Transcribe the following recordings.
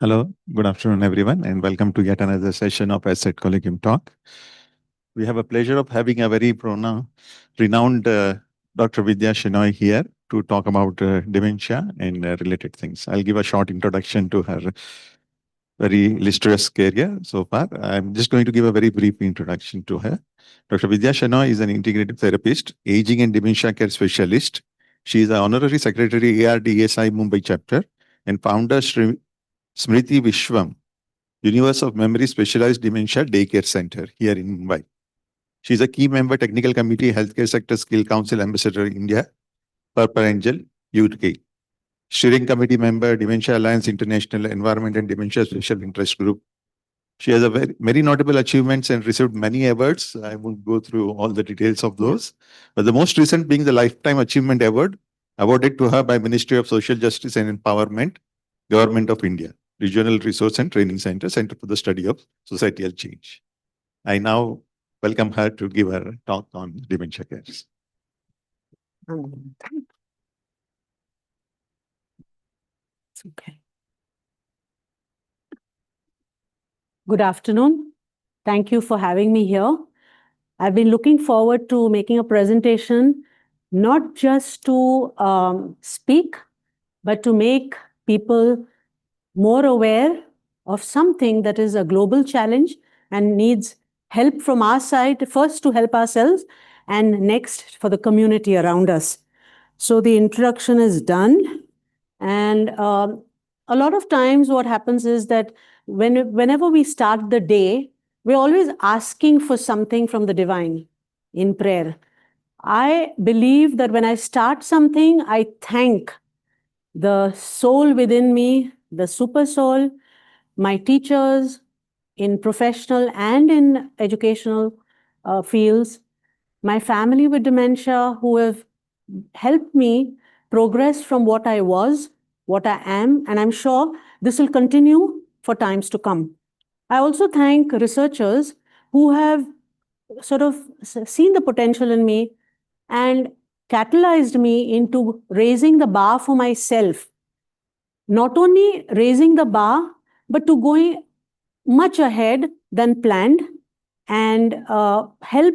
Hello, good afternoon, everyone, and welcome to yet another session of Asset Collegium Talk. We have a pleasure of having a very renowned Dr. Vidya Shenoy here to talk about dementia and related things. I'll give a short introduction to her very illustrious career so far. I'm just going to give a very brief introduction to her. Dr. Vidya Shenoy is an integrative therapist, aging and dementia care specialist. She is an honorary secretary ARDSI Mumbai chapter and founder Smriti Vishwam, Universe of Memory-Specialized Dementia DayCare Center here in Mumbai. She is a key member, Technical Committee, Healthcare Sector Skill Council Ambassador India, Purple Angel, UK. Steering Committee member, Dementia Alliance International Environment and Dementia Special Interest Group. She has a very notable achievements and received many awards. I won't go through all the details of those, but the most recent being the Lifetime Achievement Award, awarded to her by Ministry of Social Justice and Empowerment, Government of India. Regional Resource and Training Center, Center for the Study of Societal Change. I now welcome her to give her talk on dementia care. It's okay. Good afternoon. Thank you for having me here. I've been looking forward to making a presentation, not just to speak, but to make people more aware of something that is a global challenge and needs help from our side, first to help ourselves, and next for the community around us. So the introduction is done. And a lot of times what happens is that whenever we start the day, we're always asking for something from the divine in prayer. I believe that when I start something, I thank the soul within me, the super soul, my teachers in professional and in educational fields, my family with dementia who have helped me progress from what I was, what I am, and I'm sure this will continue for times to come. I also thank researchers who have sort of seen the potential in me and catalyzed me into raising the bar for myself. Not only raising the bar, but to going much ahead than planned and help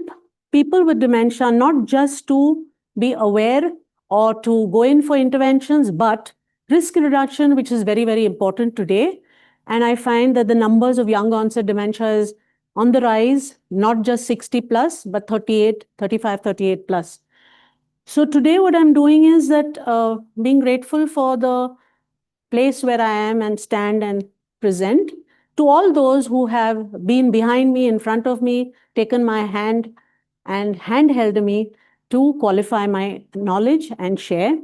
people with dementia not just to be aware or to go in for interventions, but risk reduction, which is very, very important today. And I find that the numbers of young onset dementia is on the rise, not just 60 plus, but 38, 35, 38 plus. So today what I'm doing is that being grateful for the place where I am and stand and present to all those who have been behind me, in front of me, taken my hand and handheld me to qualify my knowledge and share.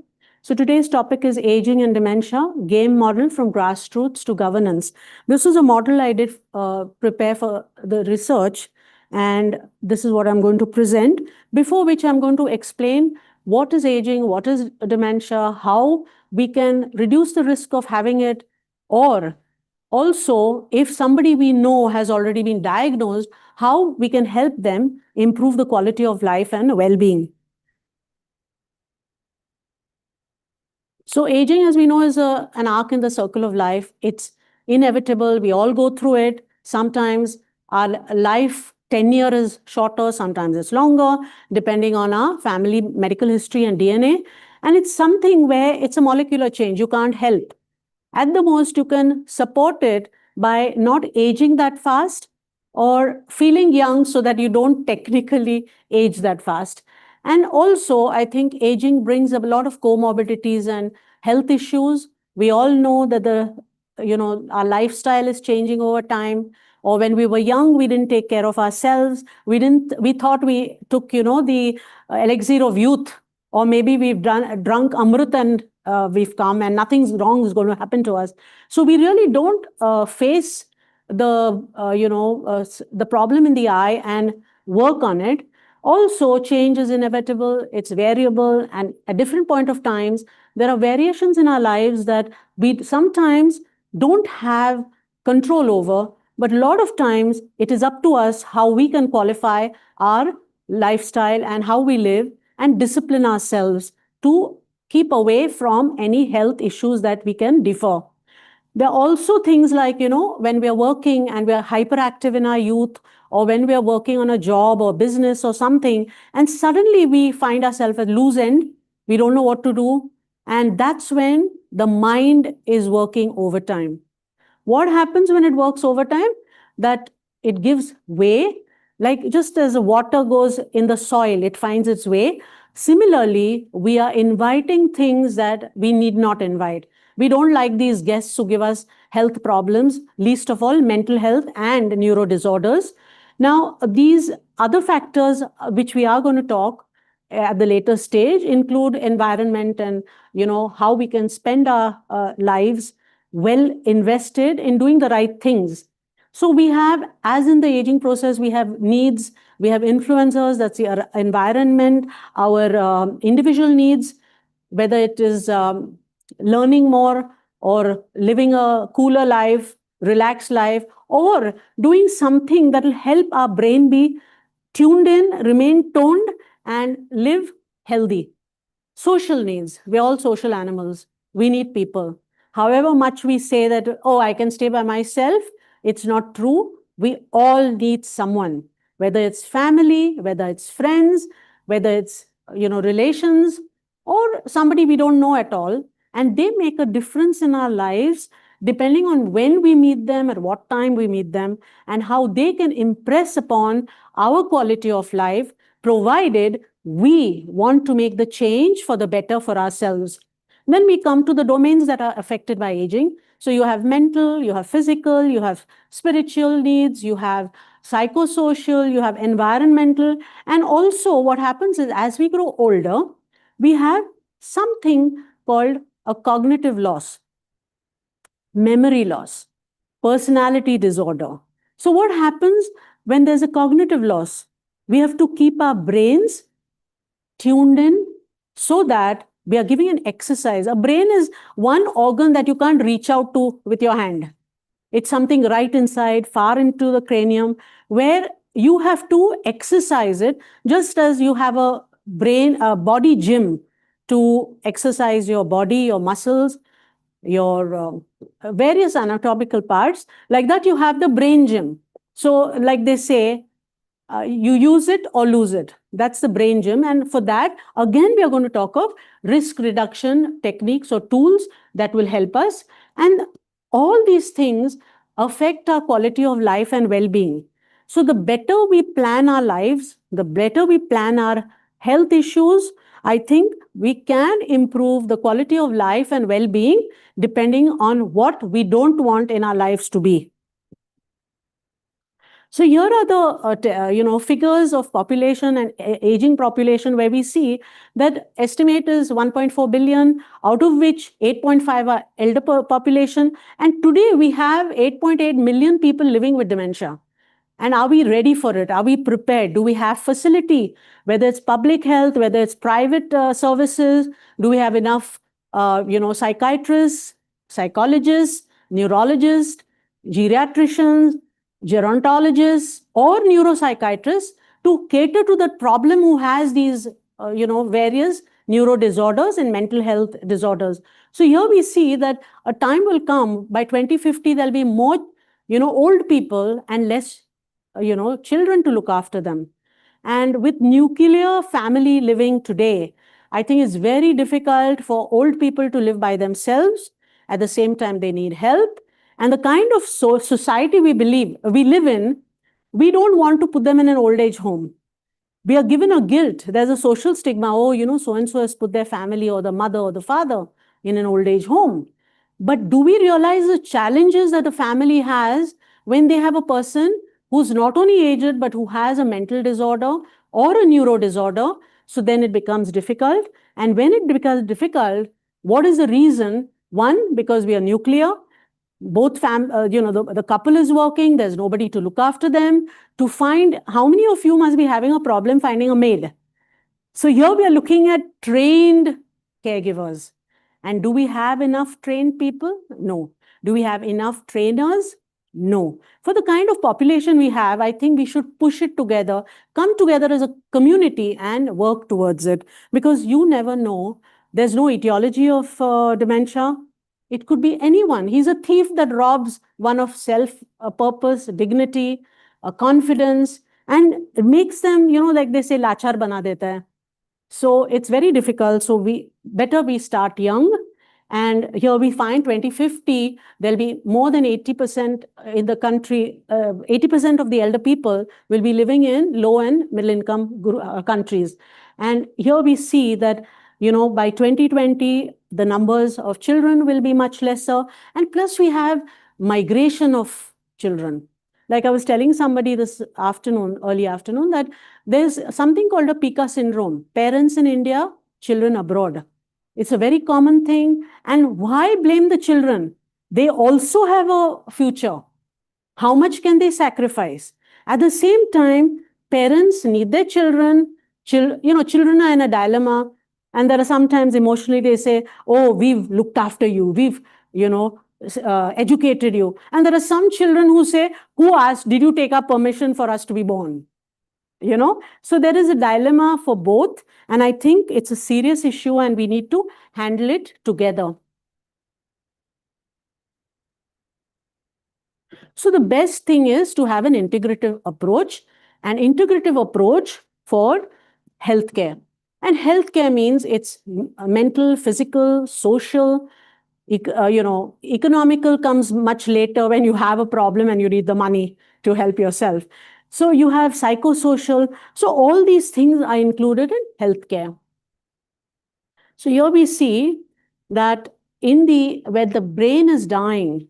So today's topic is aging and dementia, game model from grassroots to governance. This is a model I did prepare for the research, and this is what I'm going to present, before which I'm going to explain what is aging, what is dementia, how we can reduce the risk of having it, or also, if somebody we know has already been diagnosed, how we can help them improve the quality of life and well-being. So aging, as we know, is an arc in the circle of life. It's inevitable. We all go through it. Sometimes our life tenure is shorter, sometimes it's longer, depending on our family medical history and DNA. And it's something where it's a molecular change. You can't help. At the most, you can support it by not aging that fast or feeling young so that you don't technically age that fast. And also, I think aging brings a lot of comorbidities and health issues. We all know that our lifestyle is changing over time. Or when we were young, we didn't take care of ourselves. We thought we took, the elixir of youth, or maybe we've drunk Amrit and we've come and nothing's wrong is going to happen to us. So we really don't face the problem in the eye and work on it. Also, change is inevitable, it's variable, and at different point of times, there are variations in our lives that we sometimes don't have control over, but a lot of times it is up to us how we can qualify our lifestyle and how we live and discipline ourselves to keep away from any health issues that we can defer. There are also things like, when we are working and we are hyperactive in our youth, or when we are working on a job or business or something, and suddenly we find ourselves at loose end, we don't know what to do. And that's when the mind is working overtime. What happens when it works overtime? That it gives way, like just as water goes in the soil, it finds its way. Similarly, we are inviting things that we need not invite. We don't like these guests who give us health problems, least of all mental health and neuro disorders. Now, these other factors which we are going to talk at the later stage include environment and how we can spend our lives well invested in doing the right things. So we have, as in the aging process, we have needs, we have influencers, that's the environment, our individual needs, whether it is learning more or living a cooler life, relaxed life, or doing something that will help our brain be tuned in, remain toned, and live healthy. Social needs. We're all social animals. We need people. However much we say that, oh, I can stay by myself, it's not true. We all need someone, whether it's family, whether it's friends, whether it's, relations, or somebody we don't know at all. And they make a difference in our lives depending on when we meet them, at what time we meet them, and how they can impress upon our quality of life, provided we want to make the change for the better for ourselves. Then we come to the domains that are affected by aging. So you have mental, you have physical, you have spiritual needs, you have psychosocial, you have environmental. And also what happens is, as we grow older, we have something called a cognitive loss, memory loss, personality disorder. So what happens when there's a cognitive loss? We have to keep our brains tuned in so that we are giving an exercise. A brain is one organ that you can't reach out to with your hand. It's something right inside, far into the cranium, where you have to exercise it, just as you have a body gym to exercise your body, your muscles, your various anatomical parts. Like that, you have the brain gym. So like they say, you use it or lose it. That's the brain gym. And for that, again, we are going to talk of risk reduction techniques or tools that will help us. And all these things affect our quality of life and well-being. So the better we plan our lives, the better we plan our health issues, I think we can improve the quality of life and well-being depending on what we don't want in our lives to be. So here are the figures of population and aging population, where we see that estimate is 1.4 billion, out of which 8.5 are elder population, and today we have 8.8 million people living with dementia. And are we ready for it? Are we prepared? Do we have facility? Whether it's public health, whether it's private services, do we have enough, psychiatrists, psychologists, neurologists, geriatricians, gerontologists, or neuropsychiatrists to cater to that problem who has these, various neuro disorders and mental health disorders. So here we see that a time will come by 2050, there'll be more, old people and less children to look after them. And with nuclear family living today, I think it's very difficult for old people to live by themselves. At the same time, they need help. And the kind of society we live in, we don't want to put them in an old age home. We are given a guilt. There's a social stigma. Oh, so-and-so has put their family or the mother or the father in an old age home. But do we realize the challenges that a family has when they have a person who's not only aged, but who has a mental disorder or a neuro disorder? So then it becomes difficult. And when it becomes difficult, what is the reason? One, because we are nuclear. Both the couple is working, there's nobody to look after them. To find, how many of you must be having a problem finding a maid? So here we are looking at trained caregivers. And do we have enough trained people? No. Do we have enough trainers? No. For the kind of population we have, I think we should push it together, come together as a community and work towards it. Because you never know. There's no etiology of dementia. It could be anyone. He's a thief that robs one of self, purpose, dignity, confidence, and it makes them, like they say, lachar bana deta hai. So it's very difficult. So we start young. And here we find 2050, there'll be more than 80% in the country, 80% of the elder people will be living in low and middle income countries. And here we see that, by 2020, the numbers of children will be much lesser. And plus we have migration of children. Like I was telling somebody this afternoon, early afternoon, that there's something called a Pika syndrome. Parents in India, children abroad. It's a very common thing. And why blame the children? They also have a future. How much can they sacrifice? At the same time, parents need their children. Children are in a dilemma. And there are sometimes emotionally they say, oh, we've looked after you. We've, educated you. And there are some children who say, who asked, did you take our permission for us to be born? So there is a dilemma for both, and I think it's a serious issue and we need to handle it together. So the best thing is to have an integrative approach for healthcare. And healthcare means it's mental, physical, social, economical comes much later when you have a problem and you need the money to help yourself. So you have psychosocial. So all these things are included in healthcare. So here we see that where the brain is dying,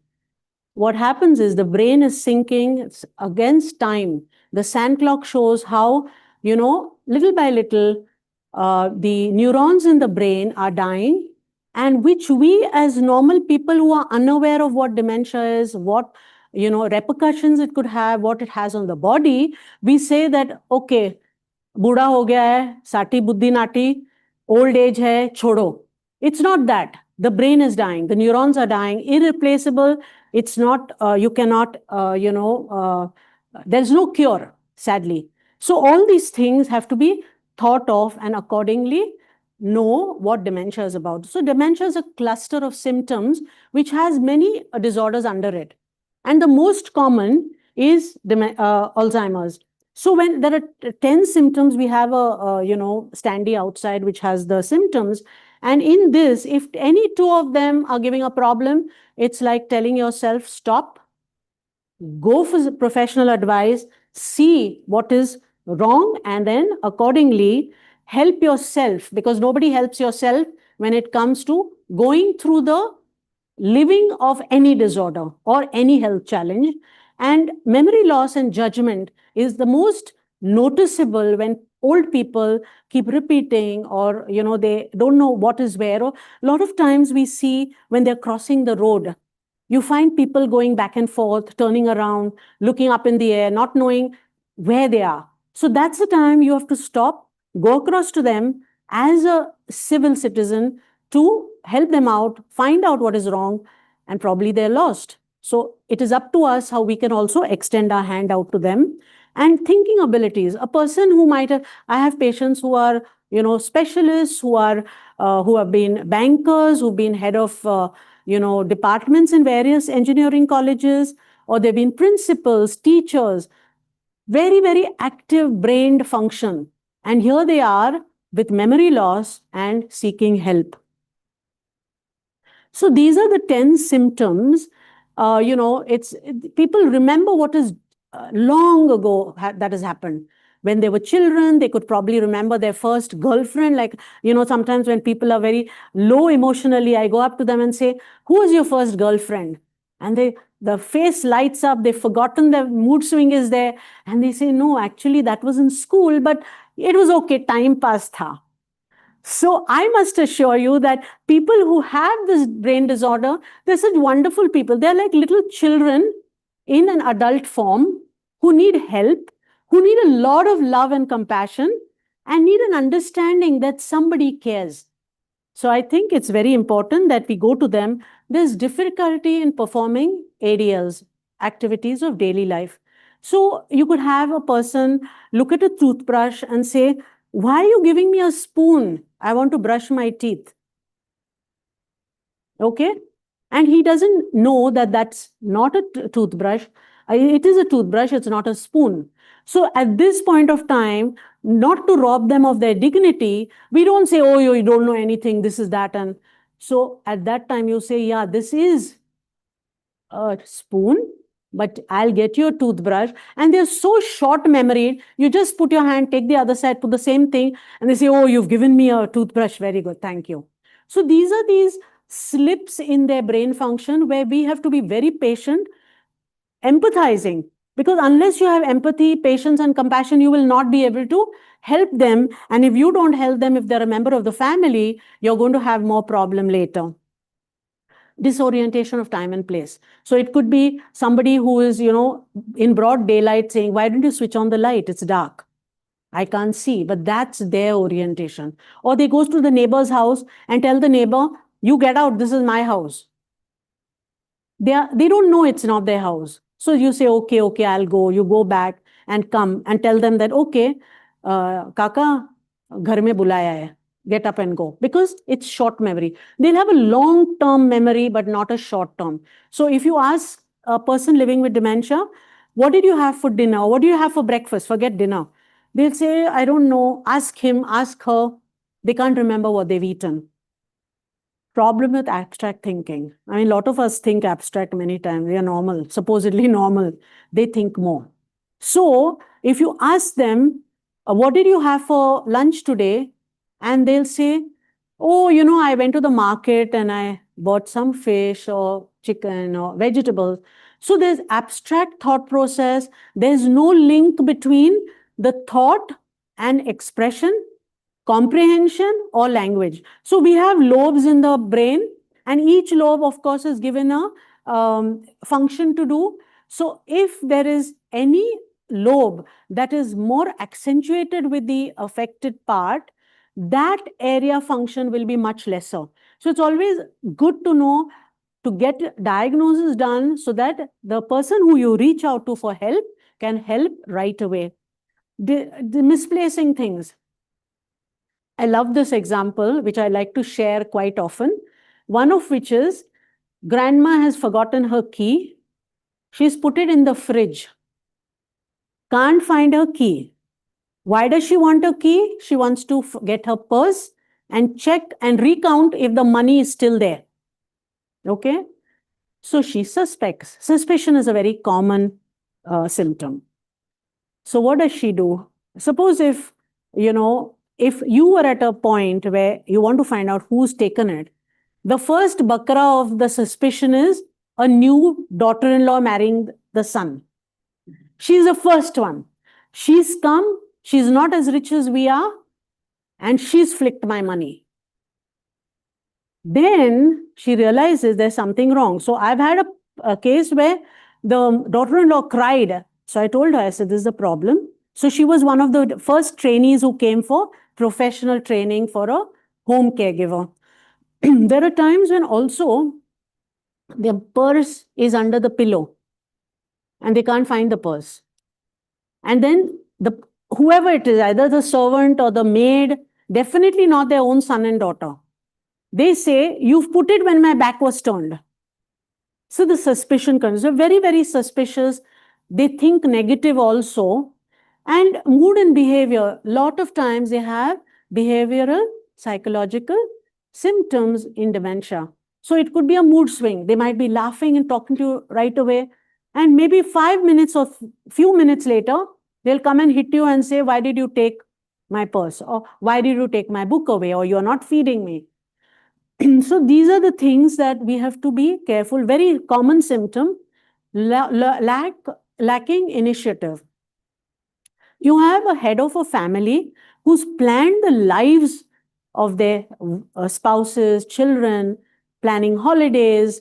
what happens is the brain is sinking against time. The sand clock shows how, little by little, the neurons in the brain are dying, and which we as normal people who are unaware of what dementia is, what repercussions it could have, what it has on the body, we say that, okay, बूढ़ा हो गया है, साटी बुद्धि नाटी, old age है, छोड़ो. It's not that. The brain is dying. The neurons are dying. Irreplaceable. It's not, you cannot, there's no cure, sadly. So all these things have to be thought of and accordingly know what dementia is about. So dementia is a cluster of symptoms which has many disorders under it. And the most common is Alzheimer's. So when there are 10 symptoms, we have a standee outside which has the symptoms. And in this, if any two of them are giving a problem, it's like telling yourself, stop, go for professional advice, see what is wrong, and then accordingly help yourself, because nobody helps yourself when it comes to going through the living of any disorder or any health challenge. And memory loss and judgment is the most noticeable when old people keep repeating, or they don't know what is where. Or a lot of times we see when they're crossing the road, you find people going back and forth, turning around, looking up in the air, not knowing where they are. So that's the time you have to stop, go across to them as a civil citizen to help them out, find out what is wrong, and probably they're lost. So it is up to us how we can also extend our hand out to them. And thinking abilities, a person who might have, I have patients who are, specialists, who have been bankers, who've been head of, departments in various engineering colleges, or they've been principals, teachers, very, very active brain function. And here they are with memory loss and seeking help. So these are the 10 symptoms. People remember what is long ago that has happened. When they were children, they could probably remember their first girlfriend. Like, sometimes when people are very low emotionally, I go up to them and say, who was your first girlfriend? And the face lights up, they've forgotten, the mood swing is there. And they say, no, actually that was in school, but it was okay, time pass tha. So I must assure you that people who have this brain disorder, they're such wonderful people. They're like little children in an adult form who need help, who need a lot of love and compassion, and need an understanding that somebody cares. So I think it's very important that we go to them. There's difficulty in performing ADLs, activities of daily life. So you could have a person look at a toothbrush and say, why are you giving me a spoon? I want to brush my teeth. Okay? And he doesn't know that that's not a toothbrush. It is a toothbrush, it's not a spoon. So at this point of time, not to rob them of their dignity, we don't say, oh, you don't know anything, this is that. And so at that time, you say, yeah, this is a spoon, but I'll get you a toothbrush. And they're so short memory. You just put your hand, take the other side, put the same thing, and they say, oh, you've given me a toothbrush. Very good. Thank you. So these are these slips in their brain function where we have to be very patient, empathizing. Because unless you have empathy, patience, and compassion, you will not be able to help them. And if you don't help them, if they're a member of the family, you're going to have more problem later. Disorientation of time and place. So it could be somebody who is, in broad daylight saying, why don't you switch on the light? It's dark. I can't see, but that's their orientation. Or they goes to the neighbor's house and tell the neighbor, you get out, this is my house. They don't know it's not their house. So you say, okay, I'll go. You go back and come and tell them that, okay, Kaka, ghar mein bulaya hai. Get up and go. Because it's short memory. They'll have a long-term memory, but not a short-term. So if you ask a person living with dementia, what did you have for dinner? What do you have for breakfast? Forget dinner. They'll say, I don't know. Ask him, ask her. They can't remember what they've eaten. Problem with abstract thinking. I mean, a lot of us think abstract many times. We are normal, supposedly normal. They think more. So if you ask them, what did you have for lunch today? And they'll say, oh, I went to the market and I bought some fish or chicken or vegetables. So there's abstract thought process. There's no link between the thought and expression, comprehension, or language. So we have lobes in the brain, and each lobe, of course, is given a function to do. So if there is any lobe that is more accentuated with the affected part, that area function will be much lesser. So it's always good to know, to get diagnosis done so that the person who you reach out to for help can help right away. The misplacing things. I love this example, which I like to share quite often. One of which is, grandma has forgotten her key. She's put it in the fridge. Can't find her key. Why does she want a key? She wants to get her purse and check and recount if the money is still there. Okay? So she suspects. Suspicion is a very common symptom. So what does she do? Suppose if you were at a point where you want to find out who's taken it, the first bakra of the suspicion is a new daughter-in-law marrying the son. She's the first one. She's come, she's not as rich as we are, and she's flicked my money. Then she realizes there's something wrong. So I've had a case where the daughter-in-law cried. So I told her, I said, this is a problem. So she was one of the first trainees who came for professional training for a home caregiver. There are times when also their purse is under the pillow and they can't find the purse. And then whoever it is, either the servant or the maid, definitely not their own son and daughter. They say, you've put it when my back was turned. So the suspicion comes. They're very, very suspicious. They think negative also. And mood and behavior, a lot of times they have behavioral, psychological symptoms in dementia. So it could be a mood swing. They might be laughing and talking to you right away. And maybe 5 minutes or few minutes later, they'll come and hit you and say, why did you take my purse? Or why did you take my book away? Or you're not feeding me. So these are the things that we have to be careful. Very common symptom, lacking initiative. You have a head of a family who's planned the lives of their spouses, children, planning holidays,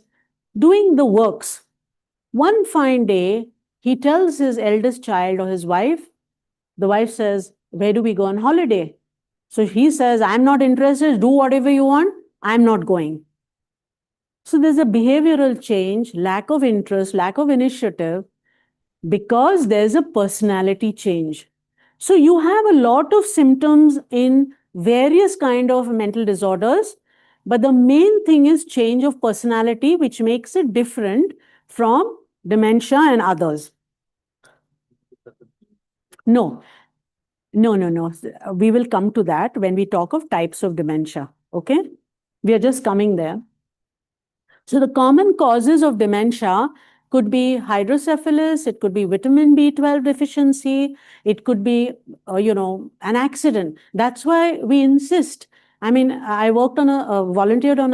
doing the works. One fine day, he tells his eldest child or his wife, the wife says, where do we go on holiday? So he says, I'm not interested, do whatever you want, I'm not going. So there's a behavioral change, lack of interest, lack of initiative, because there's a personality change. So you have a lot of symptoms in various kind of mental disorders But the main thing is change of personality, which makes it different from dementia and others. No, no. We will come to that when we talk of types of dementia. Okay? We are just coming there. So the common causes of dementia could be hydrocephalus, it could be vitamin B12 deficiency, it could be, an accident. That's why we insist. I mean, I worked on volunteered on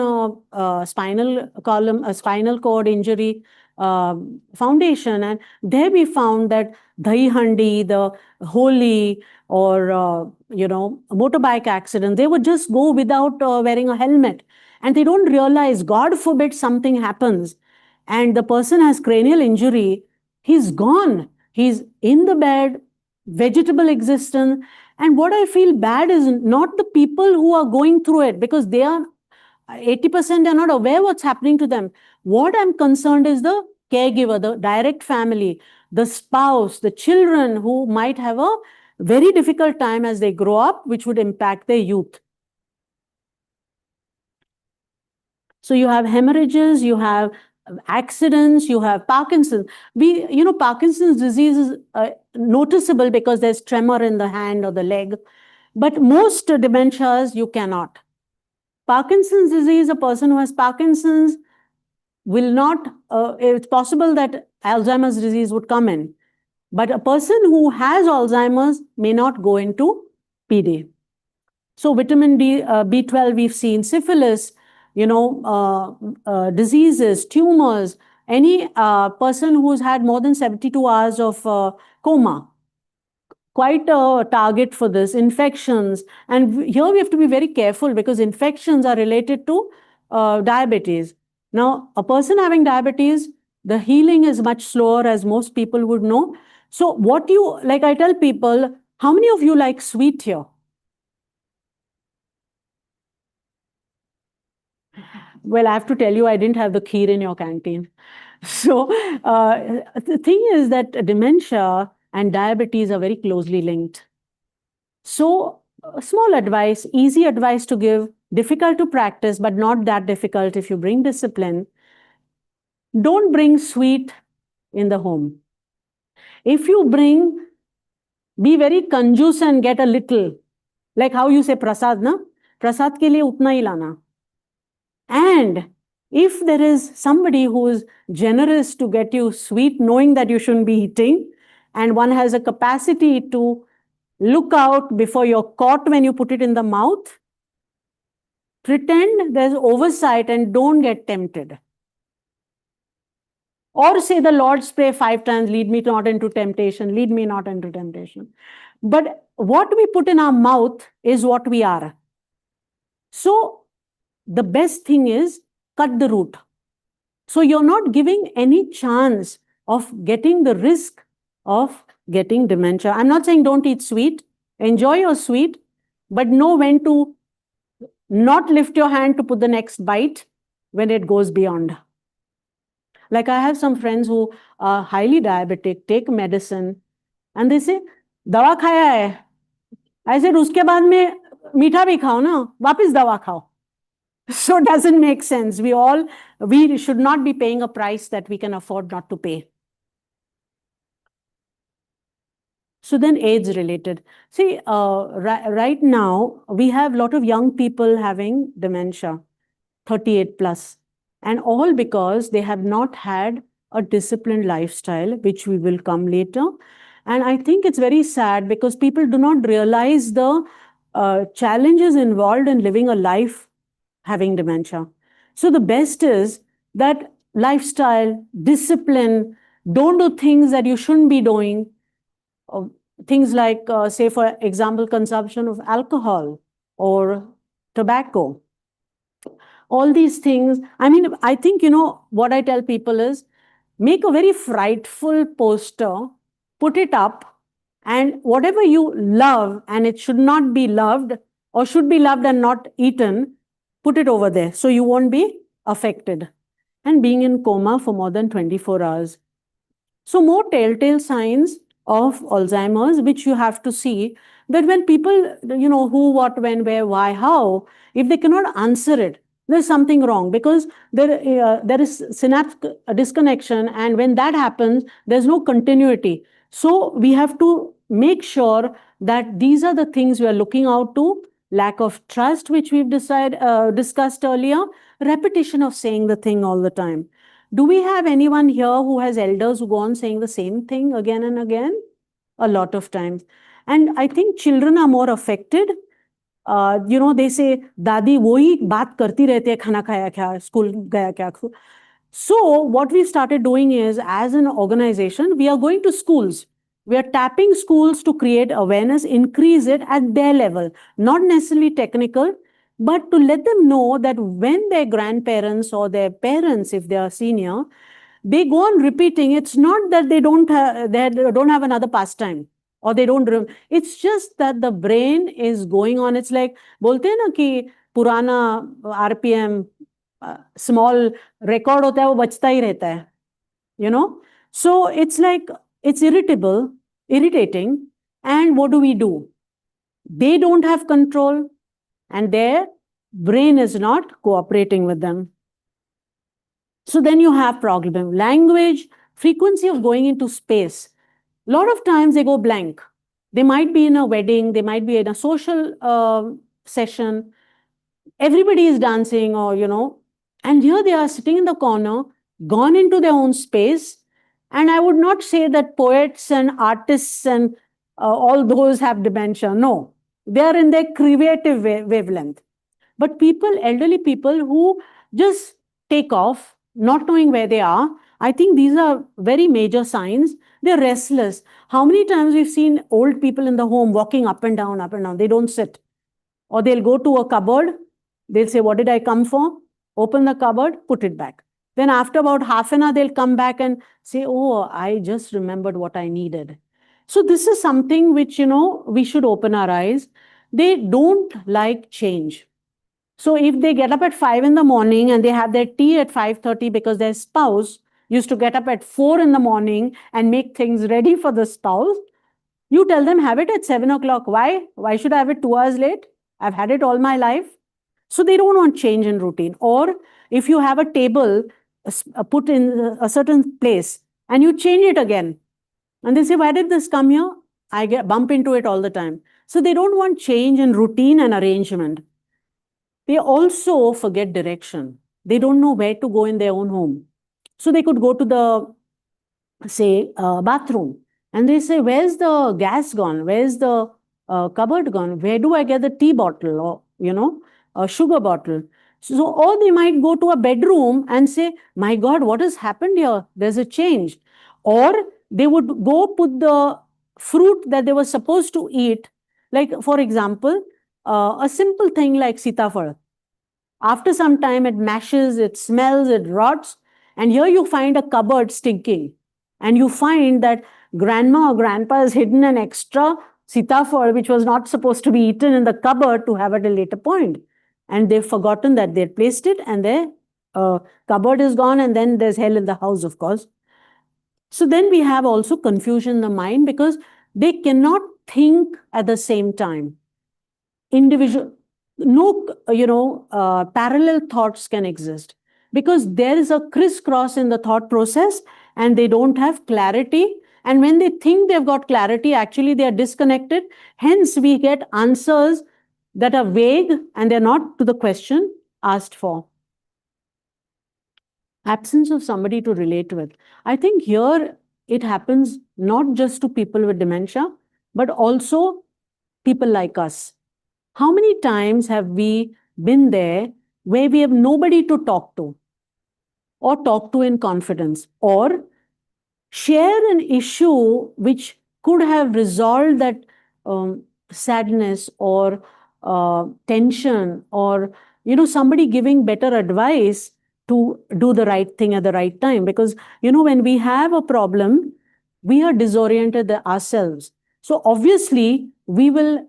a spinal cord injury foundation, and there we found that dahi handi, the holi, or motorbike accident, they would just go without wearing a helmet, and they don't realize, God forbid something happens and the person has cranial injury, he's gone. He's in the bed, vegetable existence. And what I feel bad is not the people who are going through it, because they are 80% are not aware what's happening to them. What I'm concerned is the caregiver, the direct family, the spouse, the children who might have a very difficult time as they grow up, which would impact their youth. So you have hemorrhages, you have accidents, you have Parkinson's. Parkinson's disease is noticeable because there's tremor in the hand or the leg. But most dementias, you cannot. Parkinson's disease, a person who has Parkinson's will not, it's possible that Alzheimer's disease would come in. But a person who has Alzheimer's may not go into PD. So vitamin B12, we've seen syphilis, diseases, tumors, any person who's had more than 72 hours of coma, quite a target for this. Infections, and here we have to be very careful because infections are related to diabetes. Now, a person having diabetes, the healing is much slower, as most people would know. So like I tell people, how many of you like sweet here? Well, I have to tell you, I didn't have the kheer in your canteen. So the thing is that dementia and diabetes are very closely linked. So small advice, easy advice to give, difficult to practice, but not that difficult if you bring discipline. Don't bring sweet in the home. If you bring, be very conjuice and get a little. Like how you say prasad, na? Prasad ke liye utna hi lana. And if there is somebody who is generous to get you sweet, knowing that you shouldn't be eating, and one has a capacity to look out before you're caught when you put it in the mouth, pretend there's oversight and don't get tempted. Or say the Lord's Prayer 5 times, lead me not into temptation, lead me not into temptation. But what we put in our mouth is what we are. So the best thing is cut the root. So you're not giving any chance of getting the risk of getting dementia. I'm not saying don't eat sweet. Enjoy your sweet, but know when to not lift your hand to put the next bite when it goes beyond. Like I have some friends who are highly diabetic, take medicine, and they say, dawa khaya hai. I said, uske baad mein meetha bhi khao na, wapis dawa khao. So it doesn't make sense. We should not be paying a price that we can afford not to pay. So then AIDS related. See, right now, we have a lot of young people having dementia, 38 plus, and all because they have not had a disciplined lifestyle, which we will come later. And I think it's very sad because people do not realize the challenges involved in living a life having dementia. So the best is that lifestyle, discipline, don't do things that you shouldn't be doing. Things like, say, for example, consumption of alcohol or tobacco. All these things. I mean, I think, what I tell people is make a very frightful poster, put it up, and whatever you love and it should not be loved or should be loved and not eaten, put it over there so you won't be affected. And being in coma for more than 24 hours. So more telltale signs of Alzheimer's, which you have to see, that when people, who, what, when, where, why, how, if they cannot answer it, there's something wrong, because there is synapse disconnection, and when that happens, there's no continuity. So we have to make sure that these are the things we are looking out to. Lack of trust, which we've discussed earlier, repetition of saying the thing all the time. Do we have anyone here who has elders who go on saying the same thing again and again? A lot of times. And I think children are more affected. They say, Dadi, wohi baat karti rehte hai, khana khaya kya, school gaya kya. So what we started doing is, as an organization, we are going to schools. We are tapping schools to create awareness, increase it at their level, not necessarily technical, but to let them know that when their grandparents or their parents, if they are senior, they go on repeating. It's not that they don't have another pastime, or they don't. It's just that the brain is going on. It's like बोलते हैं ना कि पुराना RPM small record होता है, वो बचता ही रहता है. So it's like, it's irritating. And what do? They don't have control, and their brain is not cooperating with them. So then you have problem. Language, frequency of going into space. A lot of times they go blank. They might be in a wedding, they might be in a social session. Everybody is dancing, and here they are sitting in the corner, gone into their own space. And I would not say that poets and artists and all those have dementia. No, they are in their creative wavelength. But elderly people who just take off, not knowing where they are, I think these are very major signs. They're restless. How many times we've seen old people in the home walking up and down, up and down. They don't sit. Or they'll go to a cupboard. They'll say, what did I come for? Open the cupboard, put it back. Then after about half an hour, they'll come back and say, oh, I just remembered what I needed. So this is something which, we should open our eyes. They don't like change. So if they get up at 5 in the morning and they have their tea at 5:30 because their spouse used to get up at 4 in the morning and make things ready for the spouse, you tell them, have it at 7 o'clock. Why? Why should I have it 2 hours late? I've had it all my life. So they don't want change in routine. Or if you have a table put in a certain place and you change it again, and they say, why did this come here? I bump into it all the time. So they don't want change in routine and arrangement. They also forget direction. They don't know where to go in their own home. So they could go to the, say, bathroom, and they say, where's the gas gone? Where's the cupboard gone? Where do I get the tea bottle, or, a sugar bottle? So, or they might go to a bedroom and say, my God, what has happened here? There's a change. Or they would go put the fruit that they were supposed to eat. Like, for example, a simple thing like sitafal. After some time, it mashes, it smells, it rots. And here you find a cupboard stinking. And you find that grandma or grandpa has hidden an extra sitafal, which was not supposed to be eaten, in the cupboard to have at a later point. And they've forgotten that they'd placed it, and their cupboard is gone, and then there's hell in the house, of course. So then we have also confusion in the mind, because they cannot think at the same time. Parallel thoughts can exist, because there is a crisscross in the thought process, and they don't have clarity. And when they think they've got clarity, actually they are disconnected. Hence, we get answers that are vague and they're not to the question asked for. Absence of somebody to relate with. I think here it happens not just to people with dementia, but also people like us. How many times have we been there where we have nobody to talk to, or talk to in confidence, or share an issue which could have resolved that sadness or tension, or somebody giving better advice to do the right thing at the right time? Because when we have a problem, we are disoriented ourselves. So obviously there'll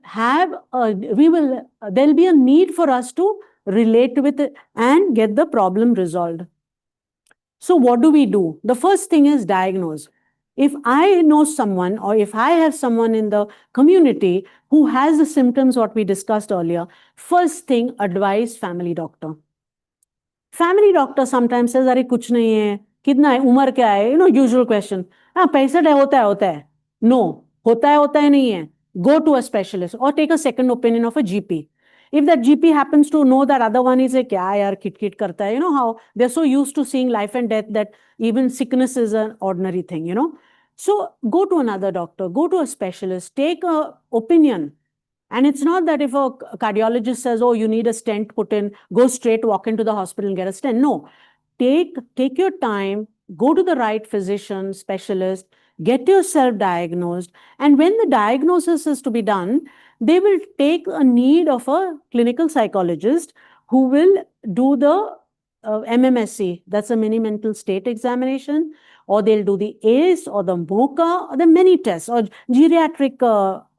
be a need for us to relate with it and get the problem resolved. So what do? The first thing is diagnose. If I know someone, or if I have someone in the community who has the symptoms what we discussed earlier, first thing, advise family doctor. Family doctor sometimes says, अरे कुछ नहीं है, कितना है, उम्र क्या है, usual question. हाँ, 65 है, होता है. No, होता है नहीं है. Go to a specialist or take a second opinion of a GP. If that GP happens to know that other one is a क्या यार किट करता है, how they're so used to seeing life and death that even sickness is an ordinary thing, So go to another doctor, go to a specialist, take a opinion. And it's not that if a cardiologist says, oh, you need a stent put in, go straight, walk into the hospital and get a stent. No, take your time, go to the right physician, specialist, get yourself diagnosed. And when the diagnosis is to be done, they will take a need of a clinical psychologist who will do the MMSC, that's a mini mental state examination, or they'll do the ACE or the MOCA, or the many tests, or geriatric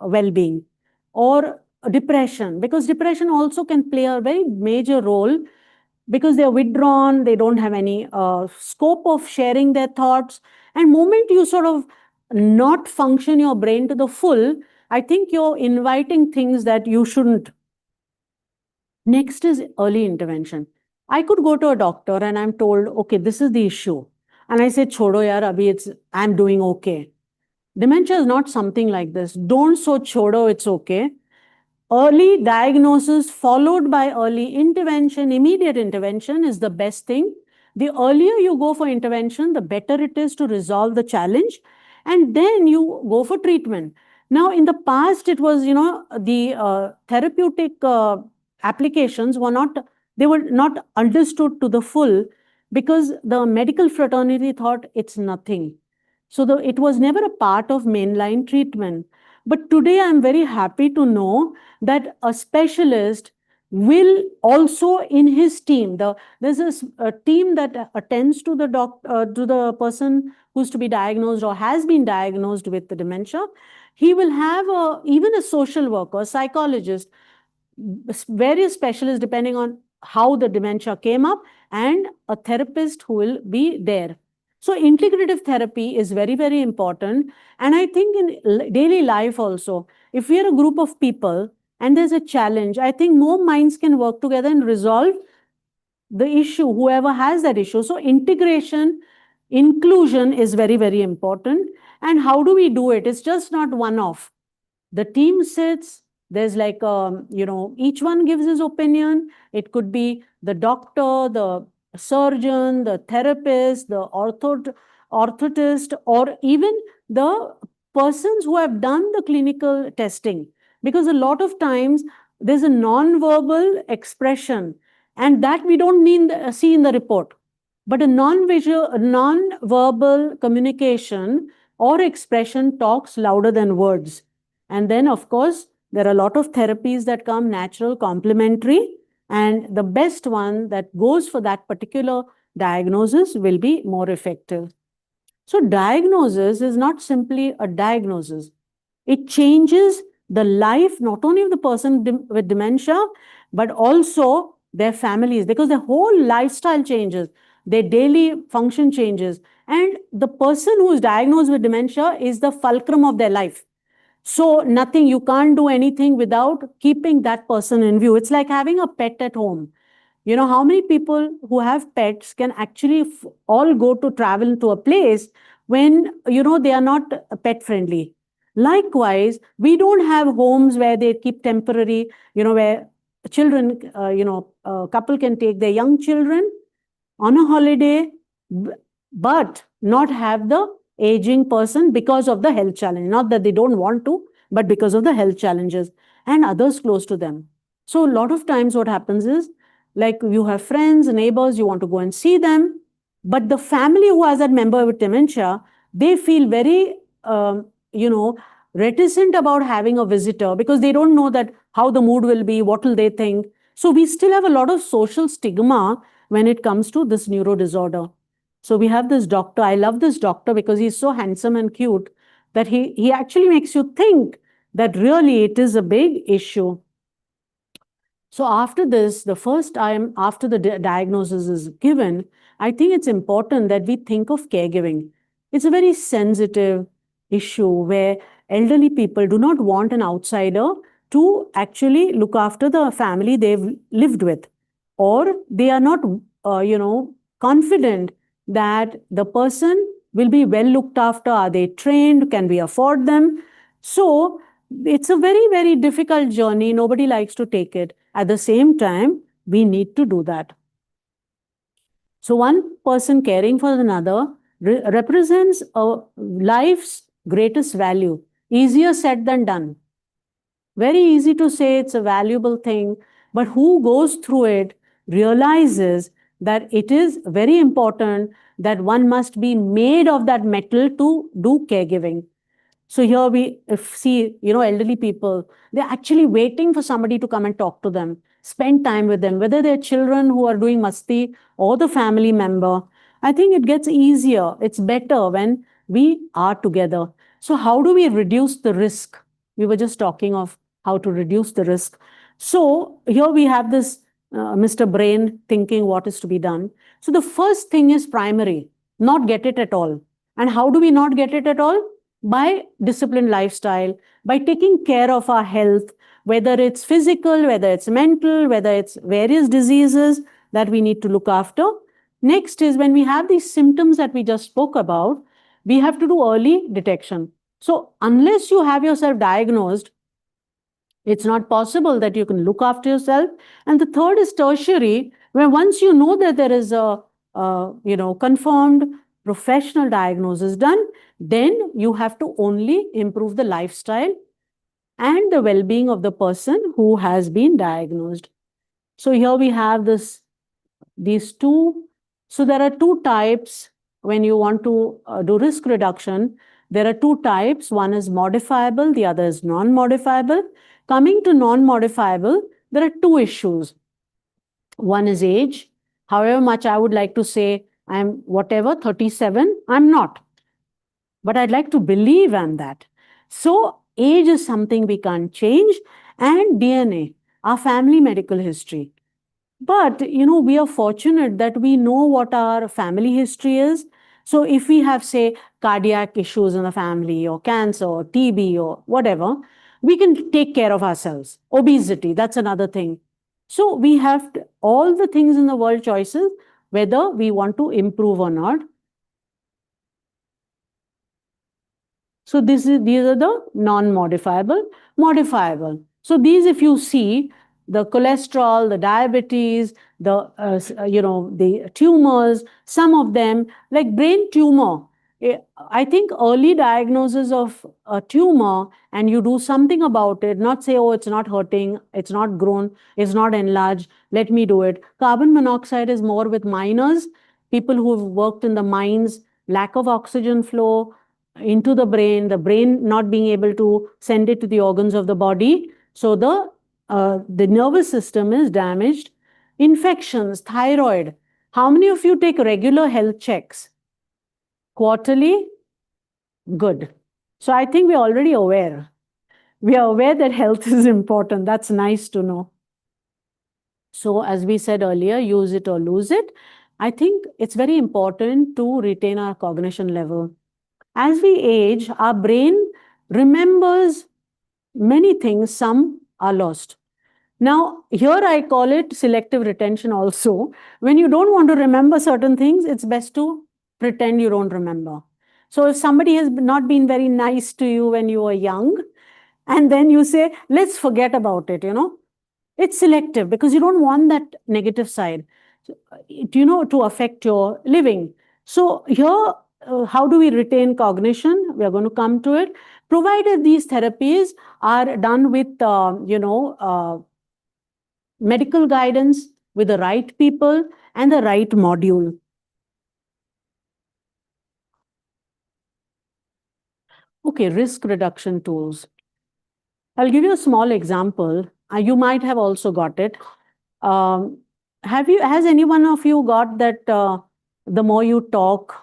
well-being, or depression, because depression also can play a very major role because they're withdrawn, they don't have any scope of sharing their thoughts. And moment you sort of not function your brain to the full, I think you're inviting things that you shouldn't. Next is early intervention. I could go to a doctor and I'm told, okay, this is the issue. And I say, chodo yaar, abhi I'm doing okay. Dementia is not something like this. Don't so chodo, it's okay. Early diagnosis followed by early intervention, immediate intervention is the best thing. The earlier you go for intervention, the better it is to resolve the challenge. And then you go for treatment. Now, in the past, it was, the therapeutic applications they were not understood to the full because the medical fraternity thought it's nothing. So it was never a part of mainline treatment. But today I'm very happy to know that a specialist will also in his team, there's a team that attends to to the person who's to be diagnosed or has been diagnosed with the dementia. He will have even a social worker, psychologist, various specialists depending on how the dementia came up, and a therapist who will be there. So integrative therapy is very, very important. And I think in daily life also, if we are a group of people and there's a challenge, I think more minds can work together and resolve the issue, whoever has that issue. So integration, inclusion is very, very important. And how do we do it? It's just not one-off. The team sits, there's like, each one gives his opinion. It could be the doctor, the surgeon, the therapist, the orthotist, or even the persons who have done the clinical testing. Because a lot of times there's a non-verbal expression, and that we don't see in the report. But a non-verbal communication or expression talks louder than words. And then, of course, there are a lot of therapies that come natural, complementary, and the best one that goes for that particular diagnosis will be more effective. So diagnosis is not simply a diagnosis. It changes the life not only of the person with dementia, but also their families, because their whole lifestyle changes, their daily function changes. And the person who is diagnosed with dementia is the fulcrum of their life. So nothing, you can't do anything without keeping that person in view. It's like having a pet at home. How many people who have pets can actually all go to travel to a place when, they are not pet friendly. Likewise, we don't have homes where they keep temporary, where children, a couple can take their young children on a holiday, but not have the aging person because of the health challenge. Not that they don't want to, but because of the health challenges and others close to them. So a lot of times what happens is, like, you have friends, neighbors, you want to go and see them, but the family who has that member with dementia, they feel very, reticent about having a visitor because they don't know that how the mood will be, what will they think. So we still have a lot of social stigma when it comes to this neuro disorder. So we have this doctor. I love this doctor because he's so handsome and cute that he actually makes you think that really it is a big issue. So after this, the first time after the diagnosis is given, I think it's important that we think of caregiving. It's a very sensitive issue where elderly people do not want an outsider to actually look after the family they've lived with, or they are not confident that the person will be well looked after. Are they trained? Can we afford them? So it's a very, very difficult journey. Nobody likes to take it. At the same time, we need to do that. So one person caring for another represents a life's greatest value. Easier said than done. Very easy to say it's a valuable thing, but who goes through it realizes that it is very important that one must be made of that metal to do caregiving. So here we see, elderly people, they're actually waiting for somebody to come and talk to them, spend time with them, whether they're children who are doing masti or the family member. I think it gets easier. It's better when we are together. So how do we reduce the risk? We were just talking of how to reduce the risk. So here we have this Mr. Brain thinking what is to be done. So the first thing is primary, not get it at all. And how do we not get it at all? By disciplined lifestyle, by taking care of our health, whether it's physical, whether it's mental, whether it's various diseases that we need to look after. Next is when we have these symptoms that we just spoke about, we have to do early detection. So unless you have yourself diagnosed, it's not possible that you can look after yourself. And the third is tertiary, where once you know that there is a confirmed professional diagnosis done, then you have to only improve the lifestyle and the well-being of the person who has been diagnosed. So here we have these two. So there are two types when you want to do risk reduction. There are two types. One is modifiable, the other is non-modifiable. Coming to non-modifiable, there are two issues. One is age. However much I would like to say I'm 37, I'm not. But I'd like to believe I'm that. So age is something we can't change, and DNA, our family medical history. But, we are fortunate that we know what our family history is. So if we have, say, cardiac issues in the family or cancer or TB or whatever, we can take care of ourselves. Obesity, that's another thing. So we have all the things in the world choices, whether we want to improve or not. So these are the non-modifiable, modifiable. So these, if you see, the cholesterol, the diabetes, the tumors, some of them, like brain tumor. I think early diagnosis of a tumor and you do something about it, not say, oh, it's not hurting, it's not grown, it's not enlarged, let me do it. Carbon monoxide is more with miners, people who've worked in the mines, lack of oxygen flow into the brain not being able to send it to the organs of the body. So the nervous system is damaged. Infections, thyroid. How many of you take regular health checks? Quarterly? Good. So I think we're already aware. We are aware that health is important. That's nice to know. So as we said earlier, use it or lose it. I think it's very important to retain our cognition level. As we age, our brain remembers many things, some are lost. Now, here I call it selective retention also. When you don't want to remember certain things, it's best to pretend you don't remember. So if somebody has not been very nice to you when you were young, and then you say, let's forget about it, it's selective because you don't want that negative side, to affect your living. So here, how do we retain cognition? We are going to come to it, provided these therapies are done with, medical guidance, with the right people and the right module. Okay, risk reduction tools. I'll give you a small example. You might have also got it. Has any one of you got that the more you talk,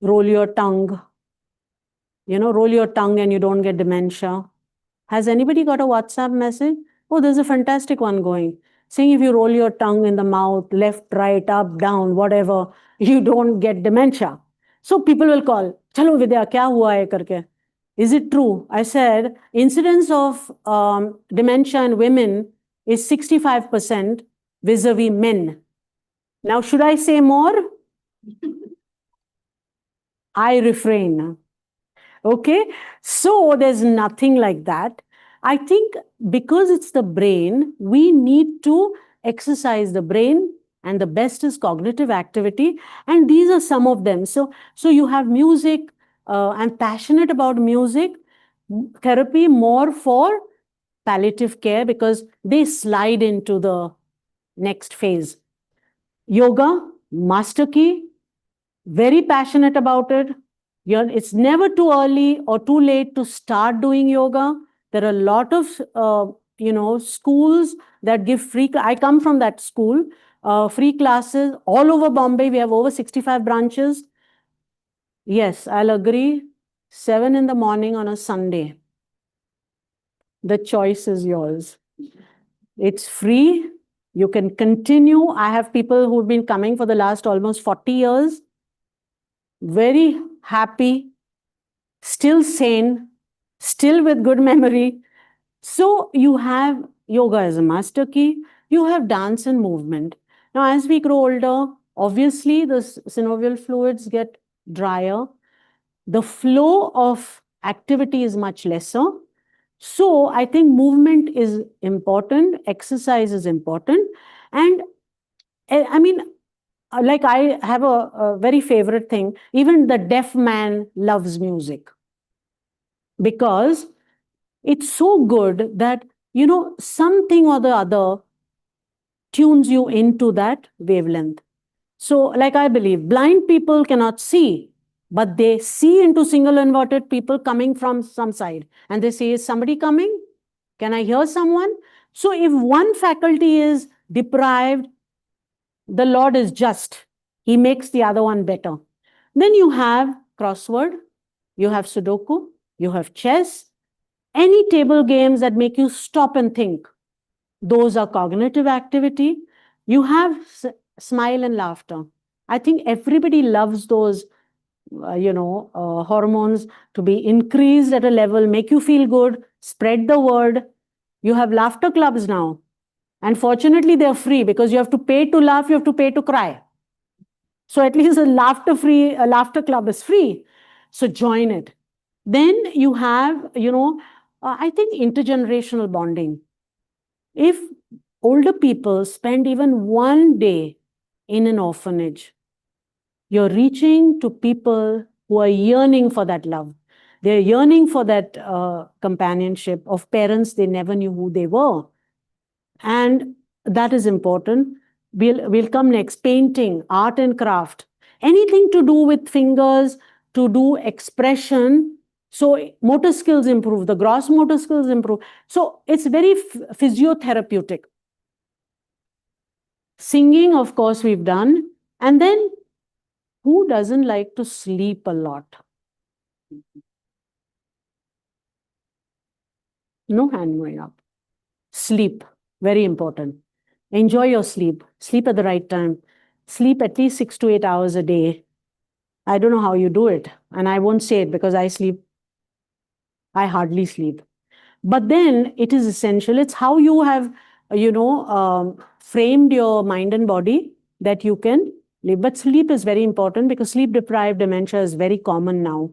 roll your tongue, roll your tongue and you don't get dementia? Has anybody got a WhatsApp message? Oh, there's a fantastic one going, saying if you roll your tongue in the mouth, left, right, up, down, whatever, you don't get dementia. So people will call, chalo Vidya, kya hua hai karke? Is it true? I said, incidence of dementia in women is 65% vis-a-vis men. Now, should I say more? I refrain. Okay, so there's nothing like that. I think because it's the brain, we need to exercise the brain, and the best is cognitive activity. And these are some of them. So you have music. I'm passionate about music therapy, more for palliative care, because they slide into the next phase. Yoga, master key, very passionate about it. It's never too early or too late to start doing yoga. There are a lot of schools that give free. I come from that school. Free classes all over Bombay. We have over 65 branches. Yes, I'll agree. 7 in the morning on a Sunday. The choice is yours. It's free. You can continue. I have people who've been coming for the last almost 40 years. Very happy, still sane, still with good memory. So you have yoga as a master key. You have dance and movement. Now, as we grow older, obviously the synovial fluids get drier. The flow of activity is much lesser. So I think movement is important, exercise is important. And I mean, like I have a very favorite thing. Even the deaf man loves music because it's so good that, something or the other tunes you into that wavelength. So, like I believe, blind people cannot see, but they see into single inverted people coming from some side. And they say, is somebody coming? Can I hear someone? So, if one faculty is deprived, the Lord is just. He makes the other one better. Then you have crossword, you have Sudoku, you have chess, any table games that make you stop and think. Those are cognitive activity. You have smile and laughter. I think everybody loves those, hormones to be increased at a level, make you feel good, spread the word. You have laughter clubs now. And fortunately, they're free because you have to pay to laugh, you have to pay to cry. So at least a laughter club is free. So join it. Then you have, I think intergenerational bonding. If older people spend even one day in an orphanage, you're reaching to people who are yearning for that love. They're yearning for that companionship of parents they never knew who they were. And that is important. We'll come next. Painting, art and craft. Anything to do with fingers, to do expression. So motor skills improve, the gross motor skills improve. So it's very physiotherapeutic. Singing, of course, we've done. And then who doesn't like to sleep a lot? No hand going up. Sleep, very important. Enjoy your sleep. Sleep at the right time. Sleep at least 6 to 8 hours a day. I don't know how you do it. And I won't say it because I hardly sleep. But then it is essential. It's how you have, framed your mind and body that you can live. But sleep is very important because sleep-deprived dementia is very common now.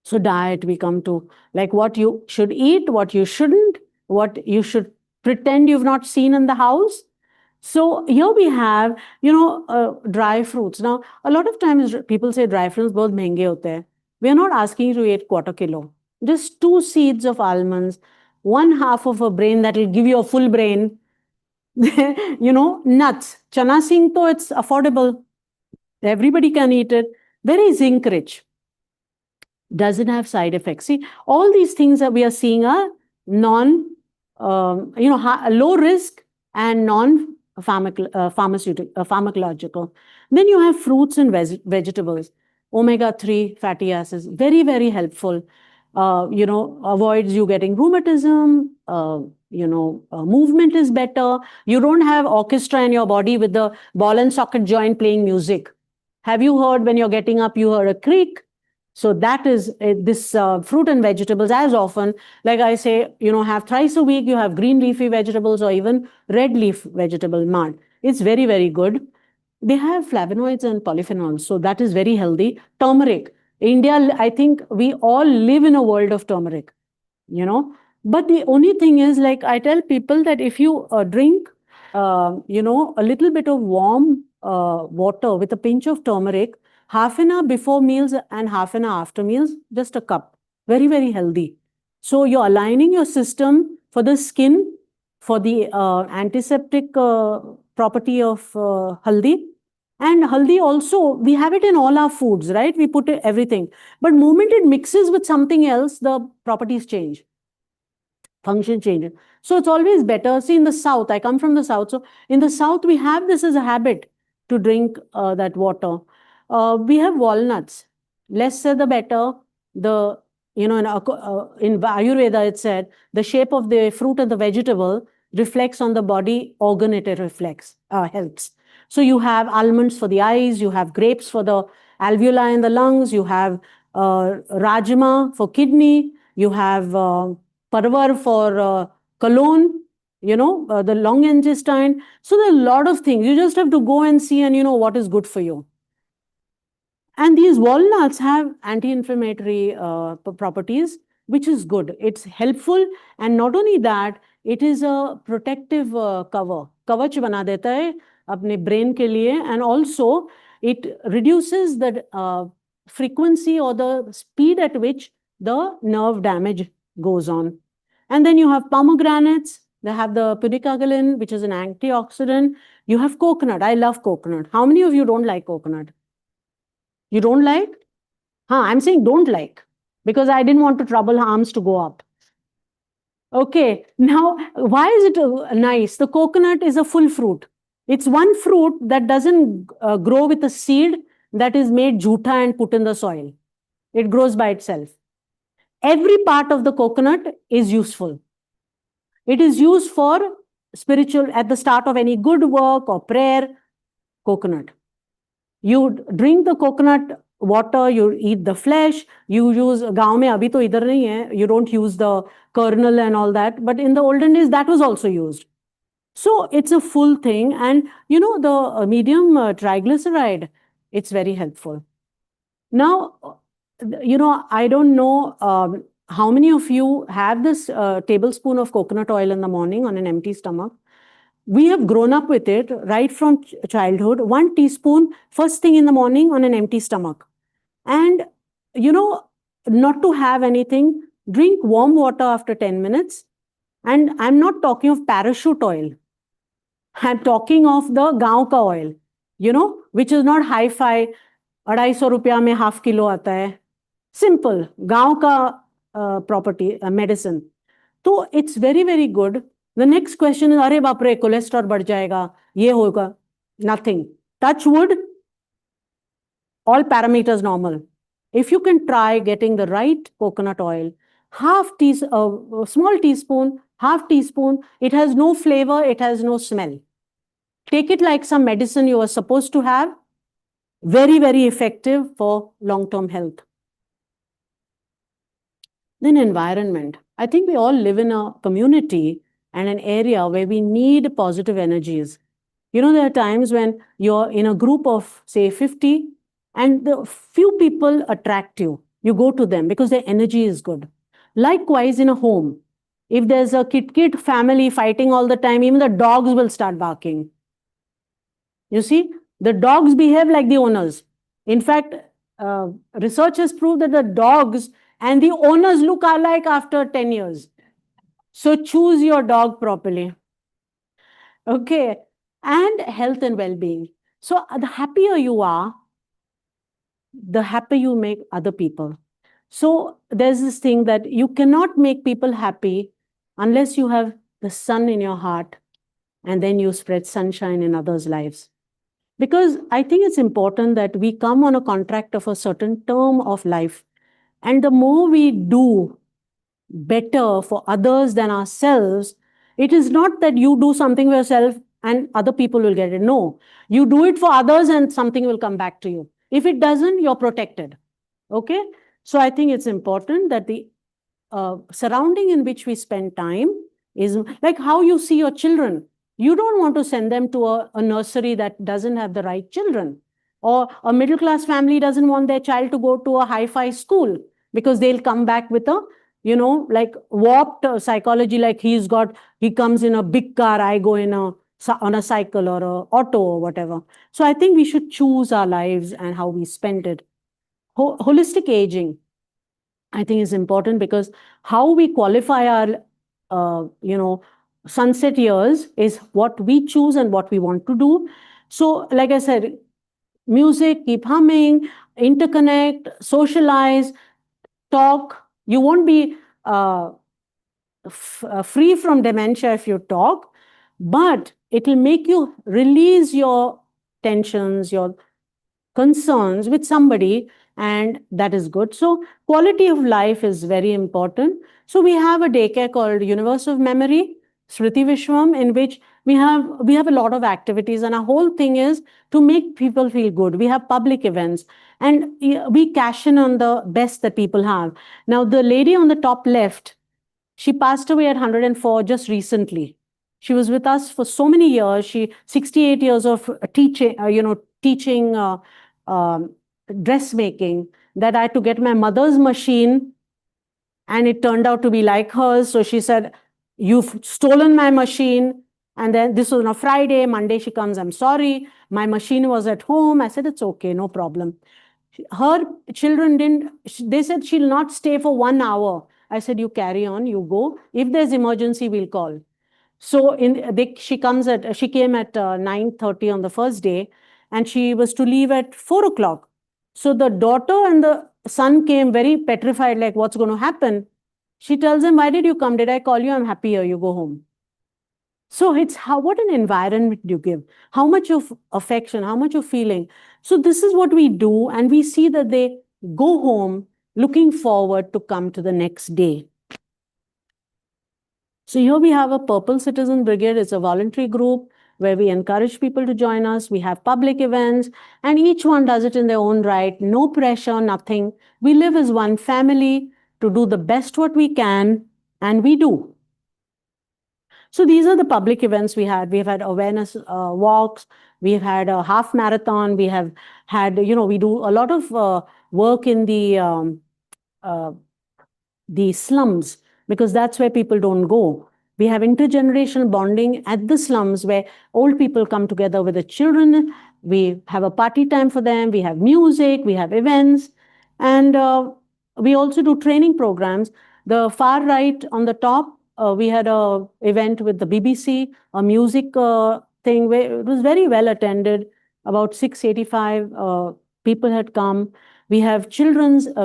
So diet, we come to like what you should eat, what you shouldn't, what you should pretend you've not seen in the house. So here we have, dry fruits. Now, a lot of times people say dry fruits both महंगे होते हैं. We are not asking you to eat quarter kilo. Just 2 seeds of almonds, 1/2 of a brain that will give you a full brain. Nuts. Chana sing to it's affordable. Everybody can eat it. Very zinc rich. Doesn't have side effects. See, all these things that we are seeing are low risk and pharmacological. Then you have fruits and vegetables, omega-3 fatty acids, very, very helpful. Avoids you getting rheumatism. Movement is better. You don't have orchestra in your body with the ball and socket joint playing music. Have you heard when you're getting up, you heard a creak? So that is this fruit and vegetables as often, like I say, have thrice a week, you have green leafy vegetables or even red leaf vegetable mud. It's very, very good. They have flavonoids and polyphenols, so that is very healthy. Turmeric. India, I think we all live in a world of turmeric, you know. But the only thing is, like I tell people that if you drink, a little bit of warm water with a pinch of turmeric, half an hour before meals and half an hour after meals, just a cup. Very, very healthy. So you're aligning your system for the skin, for the antiseptic property of haldi. And haldi also, we have it in all our foods, right? We put it everything. But moment it mixes with something else, the properties change, function changes. So it's always better. See, in the South, I come from the South. So in the South, we have this as a habit to drink that water. We have walnuts. Less said, the better. The in Ayurveda, it said the shape of the fruit and the vegetable reflects on the body organ it reflects, helps. So you have almonds for the eyes, you have grapes for the alveoli in the lungs, you have rajma for kidney, you have parvar for colon, the long intestine. So there are a lot of things. You just have to go and see and what is good for you. And these walnuts have anti-inflammatory properties, which is good. It's helpful. And not only that, it is a protective cover. Kavach bana deta hai apne brain ke liye. And also, it reduces the frequency or the speed at which the nerve damage goes on. And then you have pomegranates. They have the pudicagolin, which is an antioxidant. You have coconut. I love coconut. How many of you don't like coconut? You don't like? I'm saying don't like, because I didn't want to trouble arms to go up. Okay, now why is it nice? The coconut is a full fruit. It's one fruit that doesn't grow with a seed that is made jhuta and put in the soil. It grows by itself. Every part of the coconut is useful. It is used for spiritual, at the start of any good work or prayer, coconut. You drink the coconut water, you eat the flesh, you use, gaon mein abhi to idhar nahi hai, you don't use the kernel and all that, but in the olden days that was also used. So it's a full thing. And the medium triglyceride, it's very helpful. Now, I don't know how many of you have this tablespoon of coconut oil in the morning on an empty stomach. We have grown up with it right from childhood. 1 teaspoon first thing in the morning on an empty stomach. And, not to have anything, drink warm water after 10 minutes. And I'm not talking of parachute oil. I'm talking of the gaon ka oil, which is not hi-fi. 250 रुपया में half kilo आता है. Simple, गांव का property, medicine. तो it's very, very good. The next question is, अरे बाप रे, cholesterol बढ़ जाएगा, ये होगा. Nothing. Touch wood, all parameters normal. If you can try getting the right coconut oil, small teaspoon, half teaspoon, it has no flavor, it has no smell. Take it like some medicine you are supposed to have. Very, very effective for long-term health. Then environment. I think we all live in a community and an area where we need positive energies. There are times when you're in a group of, say, 50, and the few people attract you. You go to them because their energy is good. Likewise, in a home, if there's a kid family fighting all the time, even the dogs will start barking. You see, the dogs behave like the owners. In fact, research has proved that the dogs and the owners look alike after 10 years. So choose your dog properly. Okay. And health and well-being. So the happier you are, the happier you make other people. So there's this thing that you cannot make people happy unless you have the sun in your heart and then you spread sunshine in others' lives. Because I think it's important that we come on a contract of a certain term of life. And the more we do better for others than ourselves, it is not that you do something for yourself and other people will get it. No, you do it for others and something will come back to you. If it doesn't, you're protected. Okay? So I think it's important that the surrounding in which we spend time is like how you see your children. You don't want to send them to a nursery that doesn't have the right children. Or a middle class family doesn't want their child to go to a hi-fi school because they'll come back with a, like warped psychology, like he comes in a big car, I go on a cycle or a auto or whatever. So I think we should choose our lives and how we spend it. Holistic aging, I think, is important because how we qualify our, sunset years is what we choose and what we want to do. So, like I said, music, keep humming, interconnect, socialize, talk. You won't be free from dementia if you talk, but it will make you release your tensions, your concerns with somebody, and that is good. So quality of life is very important. So we have a daycare called Universe of Memory, Smriti Vishwam, in which we have a lot of activities, and our whole thing is to make people feel good. We have public events, and we cash in on the best that people have. Now, the lady on the top left, she passed away at 104 just recently. She was with us for so many years. 68 years of teaching dressmaking, that I had to get my mother's machine, and it turned out to be like hers. So she said, "You've stolen my machine." And then this was on a Friday. Monday she comes, "I'm sorry, my machine was at home." I said, "It's okay, no problem." Her children didn't, they said she'll not stay for 1 hour. I said, "You carry on, you go. If there's emergency, we'll call." So she came at 9:30 on the first day, and she was to leave at 4 o'clock. So the daughter and the son came very petrified, like, what's going to happen? She tells him, "Why did you come? Did I call you? I'm happy here. You go home." So it's what an environment you give, how much of affection, how much of feeling. So this is what we do, and we see that they go home looking forward to come to the next day. So here we have a Purple Citizen Brigade. It's a voluntary group where we encourage people to join us. We have public events, and each one does it in their own right. No pressure, nothing. We live as one family to do the best what we can, and we do. So these are the public events we had. We've had awareness walks. We've had a half marathon. We have had, we do a lot of work in the slums, because that's where people don't go. We have intergenerational bonding at the slums where old people come together with the children. We have a party time for them. We have music. We have events. And we also do training programs. The far right on the top, we had a event with the BBC, a music thing where it was very well attended. About 685 people had come. We have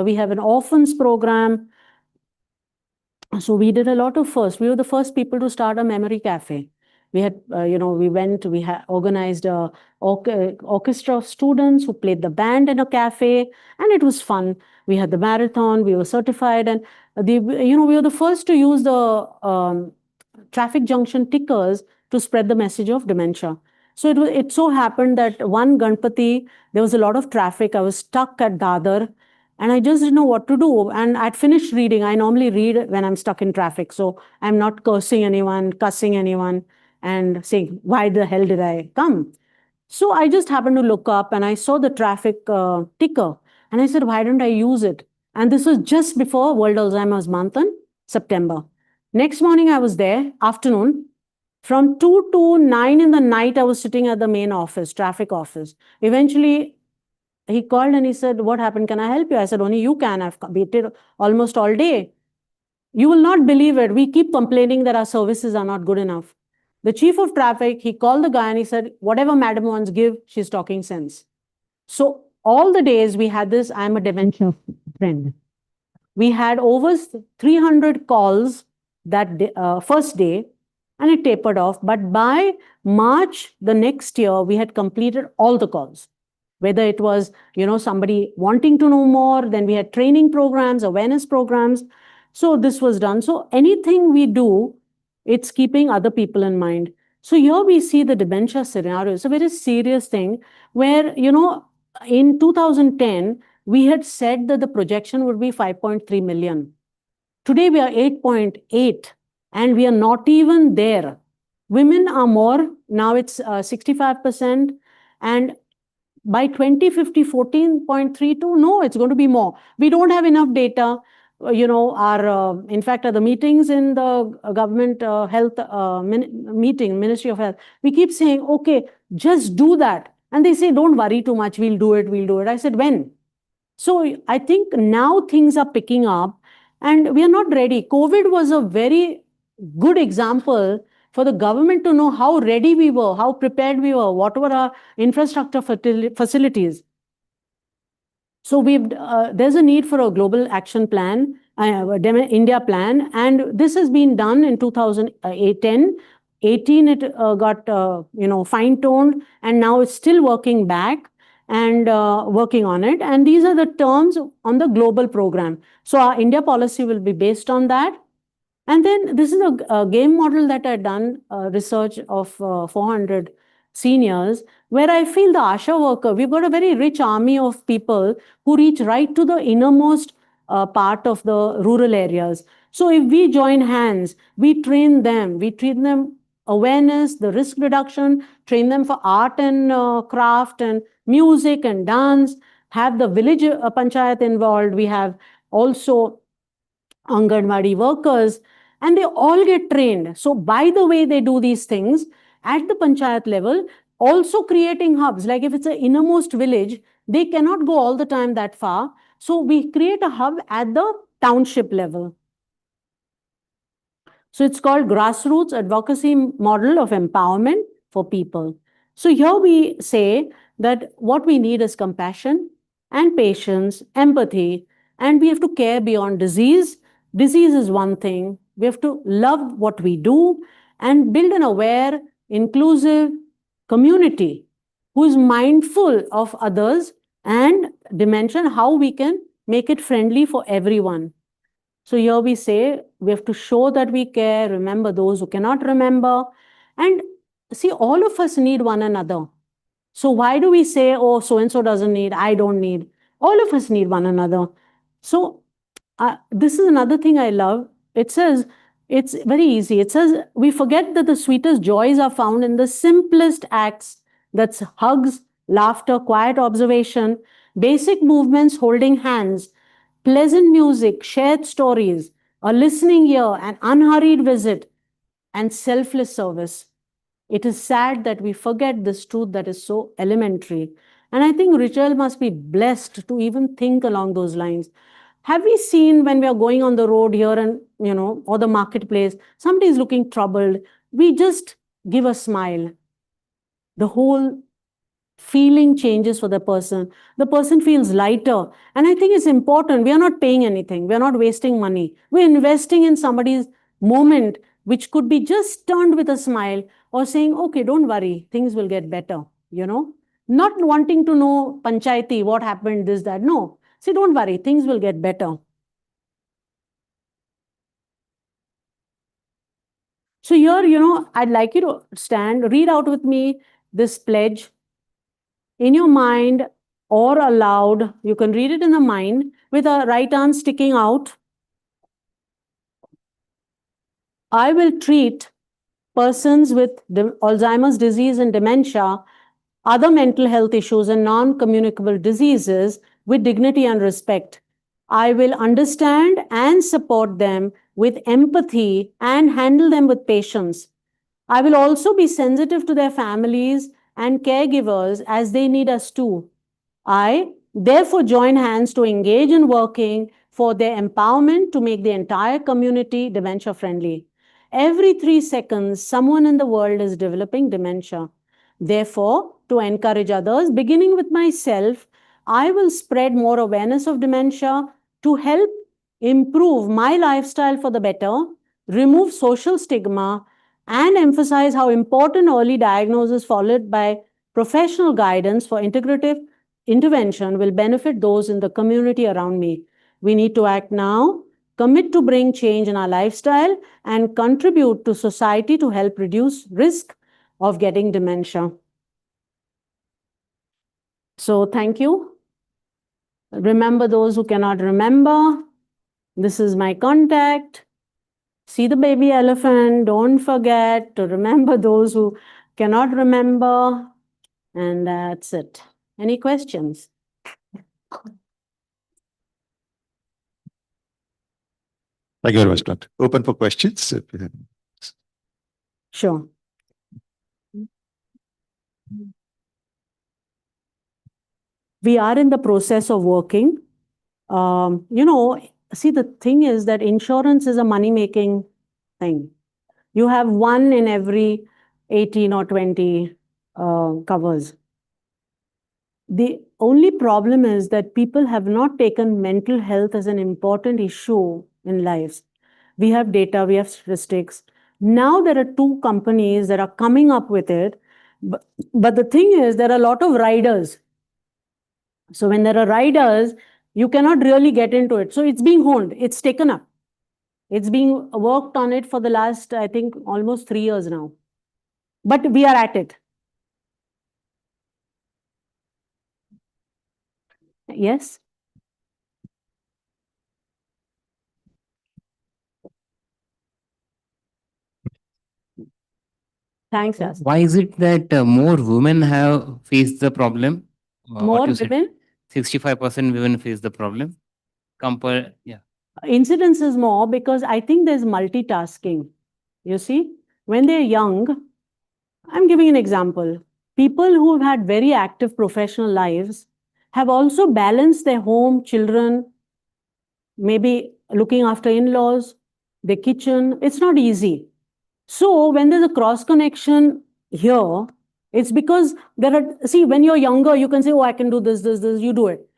we have an orphans program. So we did a lot of first. We were the first people to start a memory cafe. We had, we organized a orchestra of students who played the band in a cafe, and it was fun. We had the marathon. We were certified, and we were the first to use the traffic junction tickers to spread the message of dementia. So it so happened that one Ganpati, there was a lot of traffic. I was stuck at Dadar, and I just didn't know what to do. And I'd finished reading. I normally read when I'm stuck in traffic. So I'm not cursing anyone, cussing anyone, and saying, "Why the hell did I come?" So I just happened to look up, and I saw the traffic ticker. And I said, "Why don't I use it?" And this was just before World Alzheimer's Month in September. Next morning, I was there, afternoon. From 2 to 9 in the night, I was sitting at the main office, traffic office. Eventually, he called and he said, "What happened? Can I help you?" I said, "Only you can. I've waited almost all day." You will not believe it. We keep complaining that our services are not good enough. The chief of traffic, he called the guy and he said, "Whatever madam wants, give. She's talking sense." So all the days we had this, "I'm a dementia friend." We had over 300 calls that day, first day, and it tapered off. But by March the next year, we had completed all the calls. Whether it was, somebody wanting to know more, then we had training programs, awareness programs. So this was done. So anything we do, it's keeping other people in mind. So here we see the dementia scenario. It's a very serious thing where, in 2010, we had said that the projection would be 5.3 million. Today we are 8.8, and we are not even there. Women are more, now it's 65%, and by 2050, 14.32, no, it's going to be more. We don't have enough data. In fact, at the meetings in the government health meeting, Ministry of Health, we keep saying, okay, just do that. And they say, don't worry too much, we'll do it. I said, when? So I think now things are picking up, and we are not ready. COVID was a very good example for the government to know how ready we were, how prepared we were, what were our infrastructure facilities. So there's a need for a global action plan, India plan, and this has been done in 2010. 18 it got fine-tuned, and now it's still working back and working on it. And these are the terms on the global program. So our India policy will be based on that. And then this is a game model that I've done research of 400 seniors, where I feel the ASHA worker, we've got a very rich army of people who reach right to the innermost part of the rural areas. So if we join hands, we train them awareness, the risk reduction, train them for art and craft and music and dance, have the village panchayat involved. We have also Anganwadi workers, and they all get trained. So by the way they do these things at the panchayat level, also creating hubs. Like if it's an innermost village, they cannot go all the time that far. So we create a hub at the township level. So it's called Grassroots Advocacy Model of Empowerment for People. So here we say that what we need is compassion and patience, empathy, and we have to care beyond disease. Disease is one thing. We have to love what we do and build an aware, inclusive community who is mindful of others and dementia, how we can make it friendly for everyone. So here we say we have to show that we care, remember those who cannot remember. And see, all of us need one another. So why do we say, oh, so-and-so doesn't need, I don't need? All of us need one another. So this is another thing I love. It says, it's very easy. It says, we forget that the sweetest joys are found in the simplest acts. That's hugs, laughter, quiet observation, basic movements, holding hands, pleasant music, shared stories, a listening ear, an unhurried visit, and selfless service. It is sad that we forget this truth that is so elementary. And I think Rachel must be blessed to even think along those lines. Have we seen when we are going on the road here and, or the marketplace, somebody is looking troubled, we just give a smile. The whole feeling changes for the person. The person feels lighter. And I think it's important. We are not paying anything. We are not wasting money. We're investing in somebody's moment, which could be just turned with a smile or saying, okay, don't worry, things will get better, Not wanting to know panchayati, what happened, this, that. No. Say, don't worry, things will get better. So here, I'd like you to stand, read out with me this pledge in your mind or aloud. You can read it in the mind with a right arm sticking out. I will treat persons with Alzheimer's disease and dementia, other mental health issues and non-communicable diseases with dignity and respect. I will understand and support them with empathy and handle them with patience. I will also be sensitive to their families and caregivers as they need us too. I therefore join hands to engage in working for their empowerment to make the entire community dementia friendly. Every 3 seconds, someone in the world is developing dementia. Therefore, to encourage others, beginning with myself, I will spread more awareness of dementia to help improve my lifestyle for the better, remove social stigma, and emphasize how important early diagnosis followed by professional guidance for integrative intervention will benefit those in the community around me. We need to act now, commit to bring change in our lifestyle, and contribute to society to help reduce risk of getting dementia. So thank you. Remember those who cannot remember. This is my contact. See the baby elephant. Don't forget to remember those who cannot remember. And that's it. Any questions? Thank you very much, Doctor. Open for questions. Sure. We are in the process of working. See, the thing is that insurance is a money-making thing. You have one in every 18 or 20 covers. The only problem is that people have not taken mental health as an important issue in lives. We have data, we have statistics. Now there are two companies that are coming up with it. But the thing is, there are a lot of riders. So when there are riders, you cannot really get into it. So it's being honed, it's taken up. It's being worked on it for the last, I think, almost 3 years now. But we are at it. Yes? Thanks, Jas. Why is it that more women have faced the problem? More women? 65% women face the problem. Yeah. Incidence is more because I think there's multitasking. You see, when they're young, I'm giving an example. People who have had very active professional lives have also balanced their home, children, maybe looking after in-laws, the kitchen. It's not easy. So when there's a cross connection here, it's because see, when you're younger, you can say, oh, I can do this, you do it.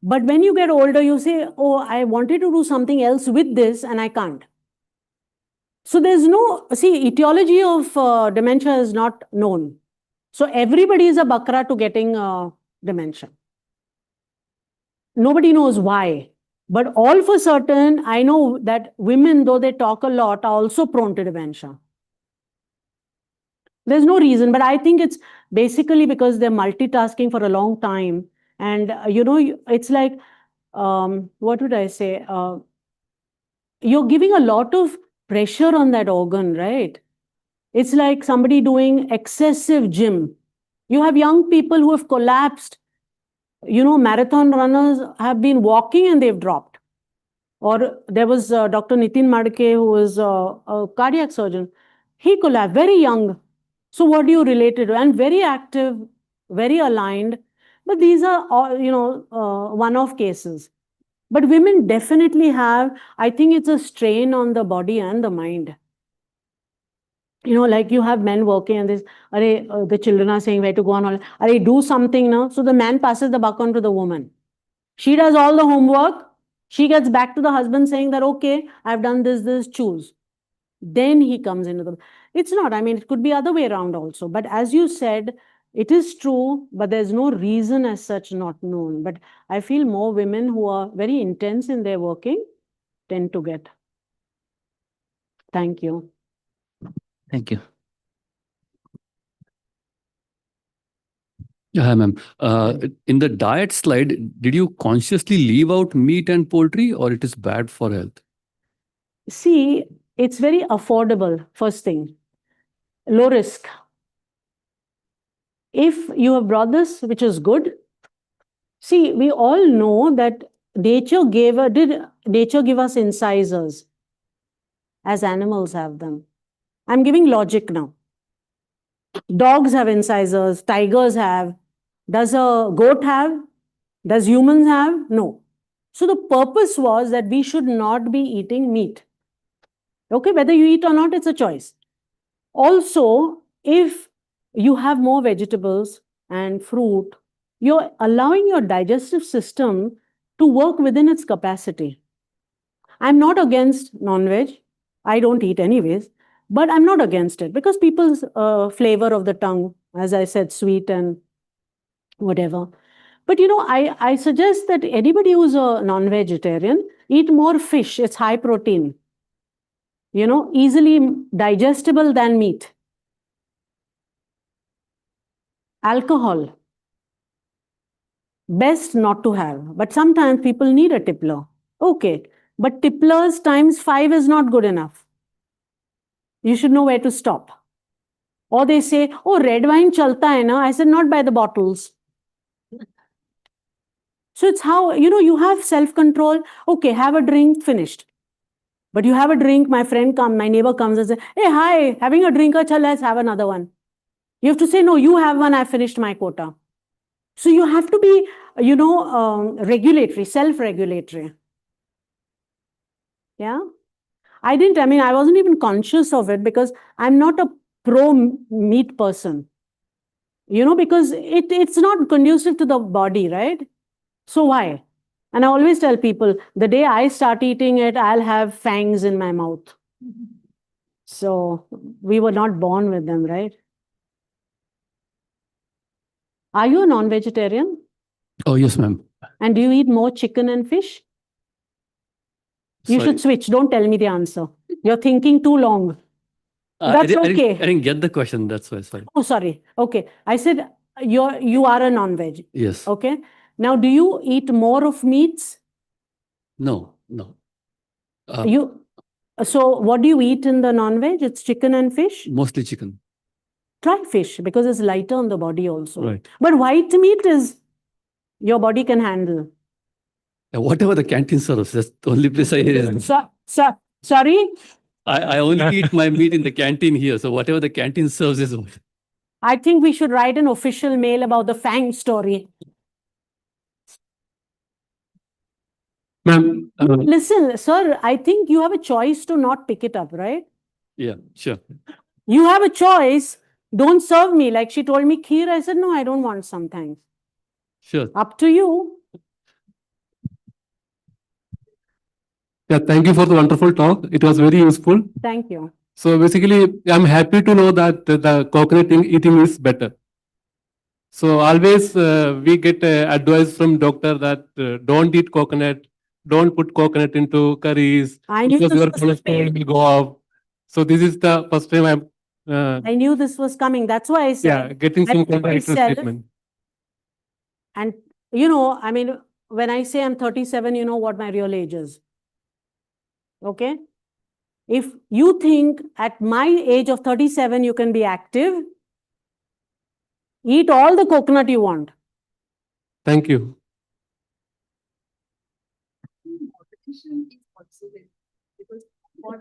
But when you get older, you say, oh, I wanted to do something else with this and I can't. So there's no, see, etiology of dementia is not known. So everybody is a bakra to getting dementia. Nobody knows why. But all for certain, I know that women, though they talk a lot, are also prone to dementia. There's no reason, but I think it's basically because they're multitasking for a long time. And, it's like, what would I say? You're giving a lot of pressure on that organ, right? It's like somebody doing excessive gym. You have young people who have collapsed. Marathon runners have been walking and they've dropped. Or there was Dr. Nitin Madke, who was a cardiac surgeon. He collapsed, very young. So what do you relate it to? And very active, very aligned. But these are all, one-off cases. But women definitely have, I think it's a strain on the body and the mind. Like you have men working and the children are saying where to go on. Do something now. So the man passes the buck on to the woman. She does all the homework. She gets back to the husband saying that, okay, I've done this, choose. Then he comes into the... It's not, it could be other way around also. But as you said, it is true, but there's no reason as such not known. But I feel more women who are very intense in their working tend to get. Thank you. Thank you. Yeah, hi, ma'am. In the diet slide, did you consciously leave out meat and poultry, or it is bad for health? See, it's very affordable, first thing. Low risk. If you have brought this, which is good, see, we all know that did nature give us incisors as animals have them? I'm giving logic now. Dogs have incisors, tigers have. Does a goat have? Does humans have? No. So the purpose was that we should not be eating meat. Okay, whether you eat or not, it's a choice. Also, if you have more vegetables and fruit, you're allowing your digestive system to work within its capacity. I'm not against non-veg. I don't eat anyways, but I'm not against it because people's flavor of the tongue, as I said, sweet and whatever. But I suggest that anybody who's a non-vegetarian eat more fish. It's high protein. Easily digestible than meat. Alcohol. best not to have. But sometimes people need a tippler. Okay, but tipplers times 5 is not good enough. You should know where to stop. Or they say, oh, red wine chalta hai na. I said, not by the bottles. So it's how, you have self-control. Okay, have a drink, finished. But you have a drink, my friend comes, my neighbor comes and says, hey, hi, having a drink, chal, let's have another one. You have to say, no, you have one, I finished my quota. So you have to be, regulatory, self-regulatory. Yeah. I wasn't even conscious of it because I'm not a pro-meat person. Because it's not conducive to the body, right? So why? And I always tell people, the day I start eating it, I'll have fangs in my mouth. So we were not born with them, right? Are you a non-vegetarian? Oh, yes, ma'am. And do you eat more chicken and fish? You Sorry. should switch. Don't tell me the answer. You're thinking too long. That's okay. I didn't get the question. That's why. Sorry. Oh, sorry. Okay. I said you are a non-veg. Yes. Okay. Now, do you eat more of meats? No. So what do you eat in the non-veg? It's chicken and fish? Mostly chicken. Try fish because it's lighter on the body also. Right. But white meat is your body can handle. Whatever the canteen serves, that's the only place I eat. Sorry? I only eat my meat in the canteen here. So whatever the canteen serves is what. I think we should write an official mail about the Fang story. Ma'am, Listen, sir, I think you have a choice to not pick it up, right? Yeah, sure. You have a choice. Don't serve me. Like she told me kheer. I said, no, I don't want sometimes. Sure. Up to you. yeah, thank you for the wonderful talk. It was very useful. Thank you. So basically, I'm happy to know that the coconut eating is better. So always we get advice from doctor that don't eat coconut, don't put coconut into curries I knew because this your was cholesterol coming. will go up. So this is the first time I'm I knew this was coming. That's why I said, getting some I put contradictory myself- statement. And, when I say I'm 37, you know what my real age is. Okay? If you think at my age of 37, you can be active, eat all the coconut you want. Thank you.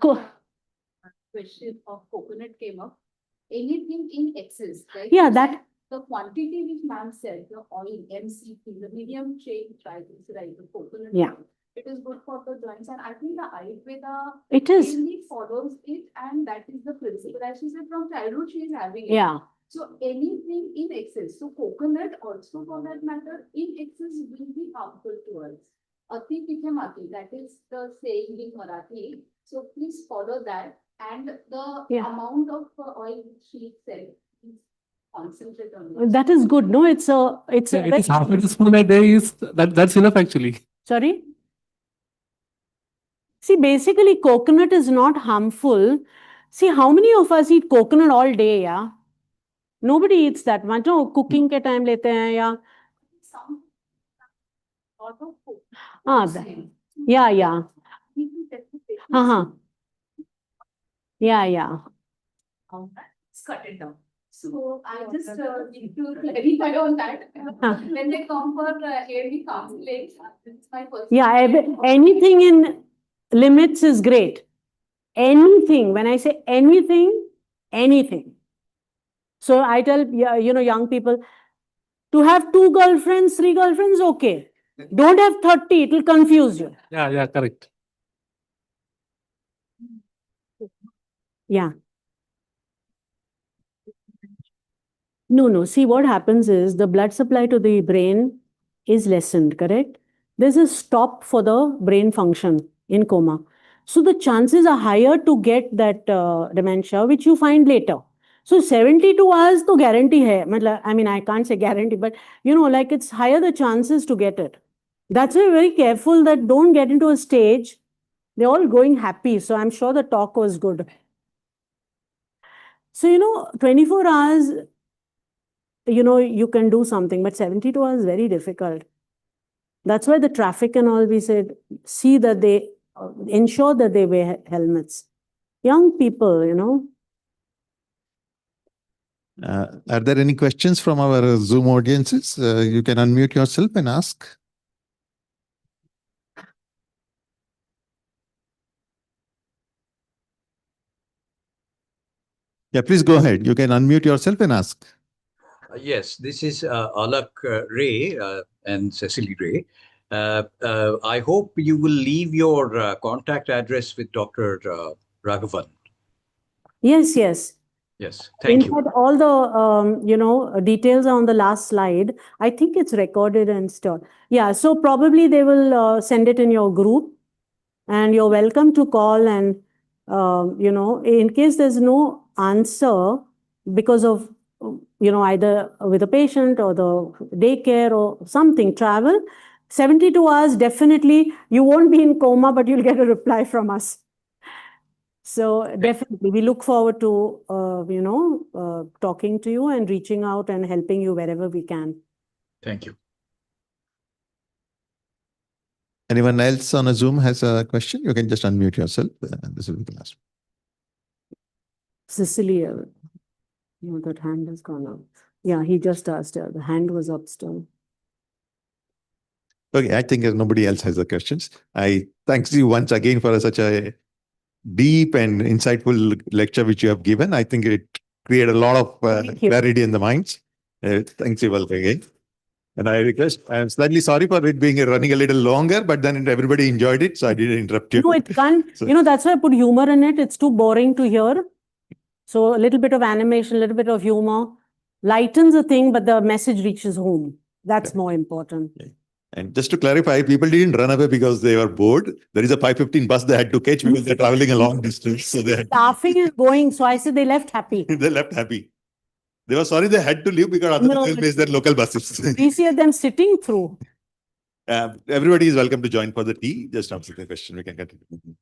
Co- Question of coconut came up. Anything in excess, right? Yeah, that, The quantity which ma'am said, the oil, MCT, the medium chain triglyceride, the coconut. Yeah. oil, it is good for the joints, and I think the Ayurveda it is. really follows it, and that is the principle. As she said, from childhood she is having it. Yeah. So anything in excess, so coconut also for that matter, in excess will be harmful to us. Ati pikhe mati, that is the saying in Marathi. So please follow that, and the Yeah. amount of oil she said, please concentrate on it. That is good. No, it's a Yeah, it is half a teaspoon a day is that's enough actually. Sorry? See, basically, coconut is not harmful. See, how many of us eat coconut all day, yeah? Nobody eats that much. No, cooking ke time lete hain, yeah. Some lot of food. Ah, yeah. Need to test it. Uh-huh. Yeah. Cut it down. So I just need to clarify on that. When they come for yearly counseling, this is my first. Yeah, anything in limits is great. Anything, when I say anything. So I tell, young people, to have 2 girlfriends, 3 girlfriends, okay. Don't have 30, it will confuse you. Yeah, correct. Yeah. No. See, what happens is the blood supply to the brain is lessened, correct? There's a stop for the brain function in coma. So the chances are higher to get that dementia, which you find later. So 72 hours to guarantee hai. I can't say guarantee, but like it's higher the chances to get it. That's why we're very careful that don't get into a stage. They're all going happy. So I'm sure the talk was good. So, 24 hours, you can do something, but 72 hours is very difficult. That's why the traffic and all, we said, see that they ensure that they wear helmets. Young people, you know. Are there any questions from our Zoom audiences? You can unmute yourself and ask. Yeah, please go ahead. You can unmute yourself and ask. Yes, this is Alak Ray and Cecily Ray. I hope you will leave your contact address with Dr. Raghavan. Yes, yes. Yes, thank In you. fact, all the details are on the last slide. I think it's recorded and stored. Yeah, so probably they will send it in your group, and you're welcome to call and in case there's no answer because of either with a patient or the daycare or something, travel, 72 hours, definitely you won't be in coma, but you'll get a reply from us. So definitely, we look forward to, talking to you and reaching out and helping you wherever we can. Thank you. Anyone else on a Zoom has a question? You can just unmute yourself. This will be the last. Cecilia, that hand has gone up. Yeah, he just asked her. The hand was up still. Okay, I think nobody else has the questions. I thank you once again for such a deep and insightful lecture which you have given. I think it created a lot of clarity in the minds. Thanks you once again. And I request, I'm slightly sorry for it being running a little longer, but then everybody enjoyed it, so I didn't interrupt you. No, it can't. So- That's why I put humor in it. It's too boring to hear. So a little bit of animation, a little bit of humor lightens the thing, but the message reaches home. That's more important. And just to clarify, people didn't run away because they were bored. There is a 5:15 bus they had to catch because they're traveling a long distance. So they Laughing and going. So I said they left happy. they left happy. They were sorry they had to leave because otherwise they missed their local buses. We see them sitting through. Everybody is welcome to join for the tea. Just answer the question. We can continue.